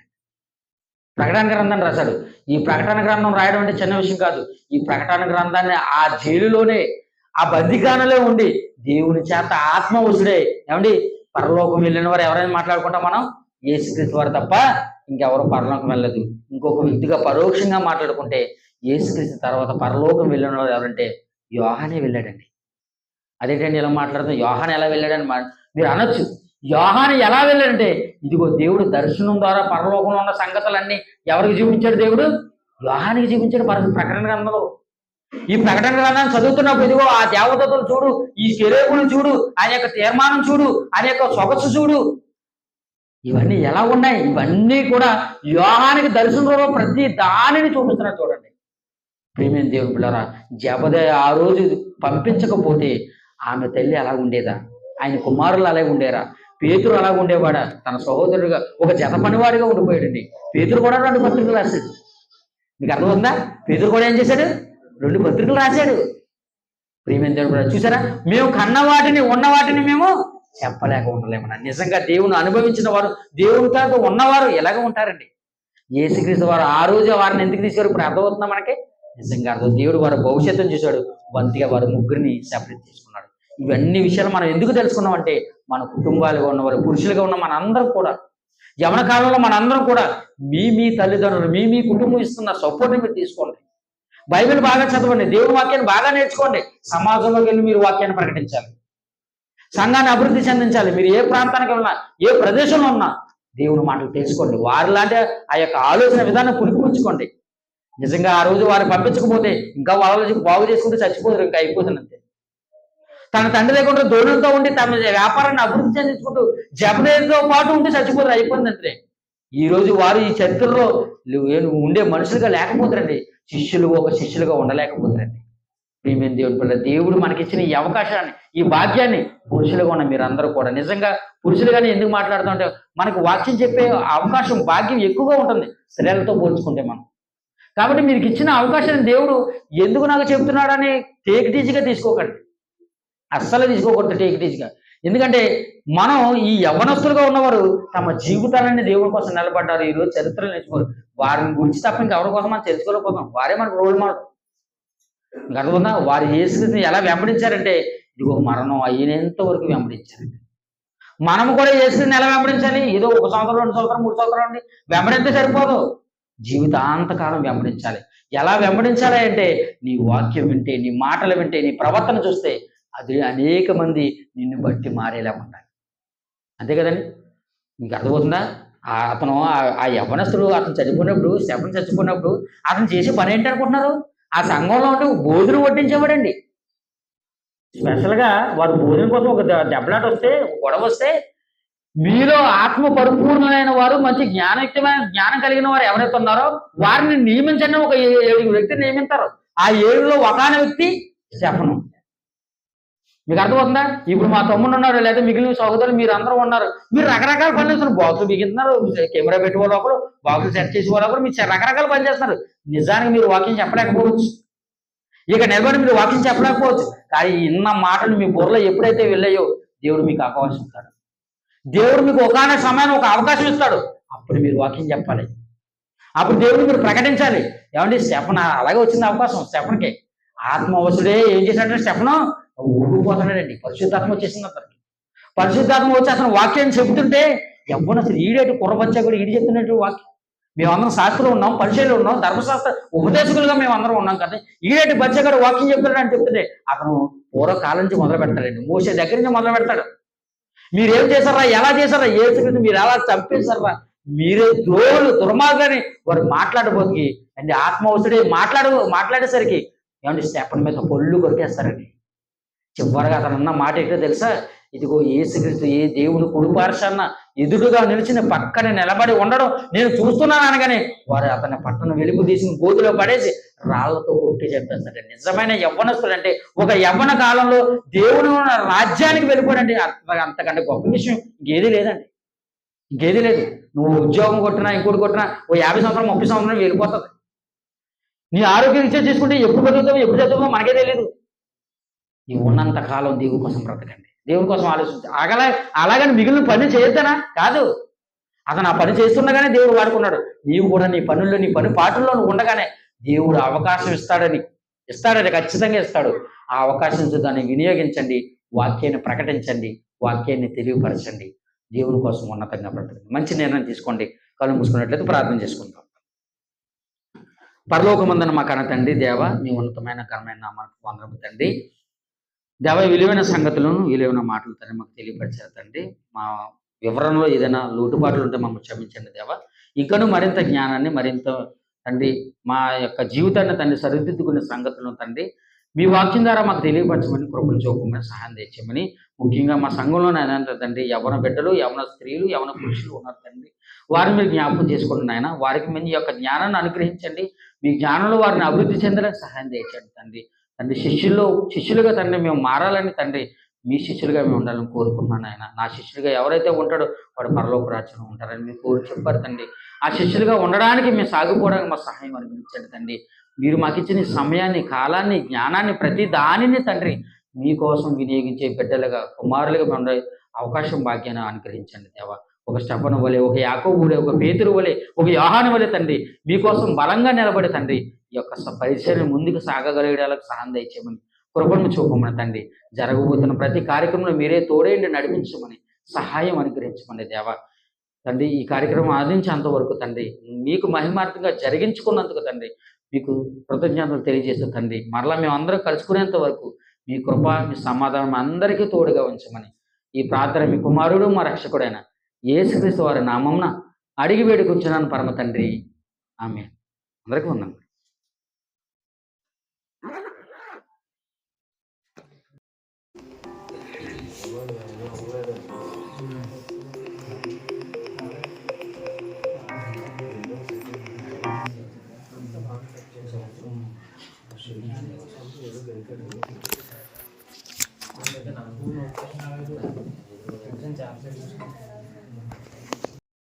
ప్రకటన గ్రంథాన్ని రాశాడు. ఈ ప్రకటన గ్రంథం రాయడం అంటే చిన్న విషయం కాదు. ఈ ప్రకటన గ్రంథాన్ని ఆ జైలులోనే, ఆ బందికానలో ఉండి దేవుని చేత ఆత్మవశుడే, ఏమండి పరలోకం వెళ్ళిన వారు ఎవరైనా మాట్లాడుకుంటాం మనం? యేసుక్రీస్తు వారు తప్ప ఇంకెవరు పరలోకం వెళ్ళదు. ఇంకొక వ్యక్తిగా పరోక్షంగా మాట్లాడుకుంటే యేసుక్రీస్తు తర్వాత పరలోకం వెళ్ళిన వారు ఎవరంటే యోహానే వెళ్ళాడండి. అదేంటండి ఇలా మాట్లాడుతాం, యోహాను ఎలా వెళ్ళాడని మీరు అనొచ్చు. యోహాను ఎలా వెళ్ళాడంటే, ఇదిగో దేవుడు దర్శనం ద్వారా పరలోకంలో ఉన్న సంగతులన్నీ ఎవరికి చూపించాడు? దేవుడు యోహానికి చూపించాడు ప్రకటన గ్రంథంలో. ఈ ప్రకటన గ్రంథాన్ని చదువుతున్నప్పుడు ఇదిగో ఆ దేవదూతలు చూడు, ఈ కెరూబులు చూడు, ఆయన యొక్క తీర్మానం చూడు, ఆయన యొక్క సొగసు చూడు, ఇవన్నీ ఎలా ఉన్నాయి? ఇవన్నీ కూడా యోహానికి దర్శనంలో ప్రతి దానిని చూపిస్తున్నారు. చూడండి ప్రియమైన దేవుని పిల్లరా, జెబెదయి ఆ రోజు పంపించకపోతే ఆమె తల్లి అలా ఉండేదా? ఆయన కుమారులు అలాగే ఉండేరా? పేతురు అలాగ ఉండేవాడా? తన సహోదరుడిగా ఒక జత పనివాడిగా ఉండిపోయాడండి. పేతురు కూడా 2 పత్రికలు రాశాడు. మీకు అర్థమవుతుందా? పేతురు కూడా ఏం చేశాడు? 2 పత్రికలు రాశాడు. ప్రియమైన దేవుడు చూసారా, మేము కన్న వాటిని ఉన్న వాటిని మేము చెప్పలేక ఉండలేమన్నా. నిజంగా దేవుని అనుభవించిన వారు, దేవునితో ఉన్నవారు ఎలాగ ఉంటారండి? యేసుక్రీస్తు వారు ఆ రోజు వారిని ఎందుకు తీశారు ఇప్పుడు అర్థమవుతుందా మనకి? నిజంగా అర్థం. దేవుడు వారి భవిష్యత్తును చూశాడు. బంతిగా వారు ముగ్గురిని సెపరేట్ చేసుకున్నాడు. ఇవన్నీ విషయాలు మనం ఎందుకు తెలుసుకున్నాం అంటే, మన కుటుంబాలుగా ఉన్నవారు, పురుషులుగా ఉన్న మనందరం కూడా, యవన కాలంలో మనందరం కూడా మీ తల్లిదండ్రులు, మీ కుటుంబం ఇస్తున్న సపోర్ట్ని మీరు తీసుకోండి. బైబిల్ బాగా చదవండి, దేవుని వాక్యాన్ని బాగా నేర్చుకోండి. సమాజంలోకి వెళ్ళి మీరు వాక్యాన్ని ప్రకటించాలి, సంఘాన్ని అభివృద్ధి చెందించాలి. మీరు ఏ ప్రాంతానికి ఉన్నా, ఏ ప్రదేశంలో ఉన్నా దేవుని మాటలు తెలుసుకోండి. వారిలాంటి ఆ యొక్క ఆలోచన విధానం పుణికిపుచ్చుకోండి. నిజంగా ఆ రోజు వారు పంపించకపోతే ఇంకా వాళ్ళు బాగు చేసుకుంటూ చచ్చిపోతారు, ఇంకా అయిపోతుంది అంతే. తన తండ్రి దగ్గర దూరంతో ఉండి తన వ్యాపారాన్ని అభివృద్ధి చెందించుకుంటూ జెబెదయితో పాటు ఉండి చచ్చిపోతారు, అయిపోయింది అంతే. ఈ రోజు వారు ఈ చరిత్రలో ఉండే మనుషులుగా లేకపోతారండి, శిష్యులుగా ఉండలేకపోతారండి. ప్రియమైన దేవుని పిల్లలు, దేవుడు మనకిచ్చిన ఈ అవకాశాన్ని, ఈ భాగ్యాన్ని పురుషులుగా ఉన్న మీరందరూ కూడా, నిజంగా పురుషులుగానే ఎందుకు మాట్లాడుతుంటే, మనకు వాక్యం చెప్పే అవకాశం, భాగ్యం ఎక్కువగా ఉంటుంది స్త్రీలతో పోల్చుకుంటే మనం. కాబట్టి మీకు ఇచ్చిన అవకాశాన్ని దేవుడు ఎందుకు నాకు చెబుతున్నాడని టేకిటీజీగా తీసుకోకండి, అస్సలు తీసుకోకూడదు టేకిటీజీగా. ఎందుకంటే మనం ఈ యవ్వనస్తులుగా ఉన్నవారు తమ జీవితాలన్నీ దేవుని కోసం నిలబడ్డారు. ఈరోజు చరిత్రలు నేర్చుకోరు. వారిని గురించి తప్ప ఇంకెవరి కోసం మనం తెలుసుకోలేకపోతాం. వారే మనకు రోల్ మోడల్. గర్వంగా వారు యేసుని ఎలా వెంబడించారంటే, ఇదిగో మరణం అయినంత వరకు వెంబడించారండి. మనము కూడా యేసుని ఎలా వెంబడించాలి? ఏదో 1 సంవత్సరం, 2 సంవత్సరం, 3 సంవత్సరాలు అండి వెంబడిస్తే సరిపోదు, జీవితాంతకాలం వెంబడించాలి. ఎలా వెంబడించాలి అంటే, నీ వాక్యం వింటే, నీ మాటలు వింటే, నీ ప్రవర్తన చూస్తే అది అనేక మంది నిన్ను బట్టి మారేలా ఉండాలి. అంతే కదండి? మీకు అర్థమవుతుందా? అతను ఆ యవ్వనస్తుడు అతను చచ్చిపోయినప్పుడు, స్టెఫెన్ చచ్చిపోయినప్పుడు అతను చేసే పని ఏంటి అనుకుంటున్నారు? ఆ సంఘంలో ఉంటే భోజనం వడ్డించేవాడండి. స్పెషల్గా వారు భోజనం కోసం ఒక దెబ్బలాట వస్తే, గొడవ వస్తే, మీలో ఆత్మ పరిపూర్ణమైన వారు, మంచి జ్ఞానం కలిగిన వారు ఎవరైతే ఉన్నారో వారిని నియమించండి. ఒక 7 వ్యక్తిని నియమిస్తారు. ఆ 7లో ఒకాన వ్యక్తి స్టెఫెను. మీకు అర్థమవుతుందా? ఇప్పుడు మా తమ్ముడు ఉన్నారు, లేదా మిగిలిన సహోదరులు మీరు అందరూ ఉన్నారు. మీరు రకరకాల పనులు చేస్తున్నారు. బాక్సులు బిగిస్తున్నారు, కెమెరా పెట్టుకోవాలి ఒకరు, బాక్సులు సెట్ చేసి వాళ్ళు ఒకరు, మీరు రకరకాల పని చేస్తున్నారు. నిజానికి మీరు వాక్యం చెప్పలేకపోవచ్చు, ఇక నిలబడి మీరు వాక్యం చెప్పలేకపోవచ్చు. కానీ ఇన్న మాటలు మీ బుర్రలో ఎప్పుడైతే వెళ్ళాయో దేవుడు మీకు అవకాశం ఇస్తాడు. దేవుడు మీకు ఒకనొక సమయాన్ని ఒక అవకాశం ఇస్తాడు. అప్పుడు మీరు వాక్యం చెప్పాలి, అప్పుడు దేవుడు మీరు ప్రకటించాలి. ఏమండి, స్టెఫెన్ అలాగే వచ్చింది అవకాశం. స్టెఫెన్కి ఆత్మవశుడే ఏం చేశాడంటే స్టెఫెను ఊడిపోతున్నాడండి. పరిశుద్ధాత్మ వచ్చేసింది అతనికి. పరిశుద్ధాత్మ వచ్చి అతను వాక్యాన్ని చెబుతుంటే ఎవరు అసలు ఈడేటు కుర్రబచ్చా కూడా ఈడు చెప్తున్నట్టు వాక్యం. మేమందరం శాస్త్రంలో ఉన్నాం, పరిచయలు ఉన్నాం, ధర్మశాస్త్ర ఉపదేశకులుగా మేము అందరం ఉన్నాం కదా, ఈడేటి బచ్చగాడు వాక్యం చెప్తున్నాడు అని చెప్తుంటే అతను పూర్వకాలం నుంచి మొదలు పెడతాడండి. మోసే దగ్గర నుంచి మొదలు పెడతాడు. మీరేం చేశారా, ఎలా చేశారా, ఏసుక్రీస్తు మీరు ఎలా చంపేశారా, మీరే దుర్మార్గాన్ని వారు మాట్లాడబోతుకి అండి. ఆత్మవశుడే మాట్లాడేసరికి ఏమంటే స్టెఫెన్ మీద పొల్లు కొరికేస్తారండి. చివరిగా అతను అన్న మాట ఏంటో తెలుసా? ఇదిగో యేసుక్రీస్తు ఏ దేవుడు కుడిపార్శాన ఎదురుగా నిలిచిన పక్కన నిలబడి ఉండడం నేను చూస్తున్నాను అనగానే వారు అతని పట్టణ వెలుగు తీసుకుని గోతిలో పడేసి రాళ్లతో కొట్టి చంపేస్తాడు. నిజమైన యవ్వనస్తుడు అంటే ఒక యవ్వన కాలంలో దేవుడు రాజ్యానికి వెళ్ళిపోయాడండి. అంతకంటే గొప్ప విషయం ఇంకేది లేదండి. ఇంకేది లేదు. నువ్వు ఉద్యోగం కొట్టినా ఇంకోటి కొట్టినా ఓ 50 సంవత్సరం 30 సంవత్సరం వెళ్ళిపోతుంది. నీ ఆరోగ్యం రీత్యా చేసుకుంటే ఎప్పుడు బతుకుతావో ఎప్పుడు చదువుతావో మనకే తెలియదు. ఈ ఉన్నంత కాలం దేవుడి కోసం బ్రతకండి, దేవుడి కోసం ఆలోచించి అలాగని మిగిలిన పని చేయొద్దనా కాదు. అతను ఆ పని చేస్తుండగానే దేవుడు వాడుకున్నాడు. నీవు కూడా నీ పనుల్లో నీ పని పాటల్లో నువ్వు ఉండగానే దేవుడు అవకాశం ఇస్తాడని ఖచ్చితంగా ఇస్తాడు. ఆ అవకాశం దాన్ని వినియోగించండి, వాక్యాన్ని ప్రకటించండి, వాక్యాన్ని తెలియపరచండి, దేవుని కోసం ఉన్నతంగా బ్రతకండి. మంచి నిర్ణయం తీసుకోండి. కళ్ళు మూసుకున్నట్లయితే ప్రార్థన చేసుకుంటాం. పరలోకమందున మా కన్న తండ్రి, దేవ మీ ఉన్నతమైన ఘనమైన నామానికి వందనములు తండ్రి. దేవ విలువైన సంగతులను విలువైన మాటలు తండ్రి మాకు తెలియపరిచారు తండ్రి. మా వివరణలో ఏదైనా లోటుపాట్లు ఉంటే మమ్మల్ని క్షమించండి దేవ. ఇంకనూ మరింత జ్ఞానాన్ని మరింత తండ్రి మా యొక్క జీవితాన్ని తండ్రి సరిదిద్దుకునే సంగతులను తండ్రి మీ వాక్యం ద్వారా మాకు తెలియపరచమని కృపను చూపమని సహాయం తెచ్చమని, ముఖ్యంగా మా సంఘంలోనే అదంతా తండ్రి యవన బిడ్డలు, యవన స్త్రీలు, యవన పురుషులు ఉన్నారు తండ్రి. వారిని మీరు జ్ఞాపకం చేసుకోండి నాయన. వారికి మీ యొక్క జ్ఞానాన్ని అనుగ్రహించండి. మీ జ్ఞానంలో వారిని అభివృద్ధి చెందడానికి సహాయం తెచ్చండి తండ్రి. తండ్రి శిష్యులుగా తండ్రి మేము మారాలని తండ్రి మీ శిష్యులుగా మేము ఉండాలని కోరుకున్నాను ఆయన. నా శిష్యులుగా ఎవరైతే ఉంటాడో వాడు పరలోక రాజ్యంలో ఉంటారని మీరు చెప్పారు తండ్రి. ఆ శిష్యులుగా ఉండడానికి మేము సాగిపోవడానికి మా సహాయం అనుగ్రహించండి తండ్రి. మీరు మాకు ఇచ్చిన సమయాన్ని, కాలాన్ని, జ్ఞానాన్ని, ప్రతి దానిని తండ్రి మీకోసం వినియోగించే బిడ్డలుగా, కుమారులుగా ఉండే అవకాశం భాగ్యాన్ని అనుగ్రహించండి దేవా. ఒక స్టెఫను వలె, ఒక యాకోబు వలె, ఒక పేతురు వలె, ఒక యోహాను వలె తండ్రి మీకోసం బలంగా నిలబడి తండ్రి ఈ యొక్క పరిచయం ముందుకు సాగగలిగేలాగా సహాయం దయచేయమని, కృపను చూపమని తండ్రి. జరగబోతున్న ప్రతి కార్యక్రమంలో మీరే తోడేండి నడిపించమని, సహాయం అనుగ్రహించమని దేవా. తండ్రి ఈ కార్యక్రమం ఆదించేంత వరకు తండ్రి మీకు మహిమార్థంగా జరిగించుకున్నందుకు తండ్రి మీకు కృతజ్ఞతలు తెలియజేస్తూ తండ్రి మరలా మేము అందరం కలుసుకునేంత వరకు మీ కృప, మీ సమాధానం అందరికీ తోడుగా ఉంచమని ఈ ప్రార్థన మీ కుమారుడు మా రక్షకుడైన యేసుక్రీస్తు వారి నామమున అడిగి వేడుకొంచున్నాను పరమ తండ్రి. ఆమేన్. అందరికీ వందనాలు. నాకు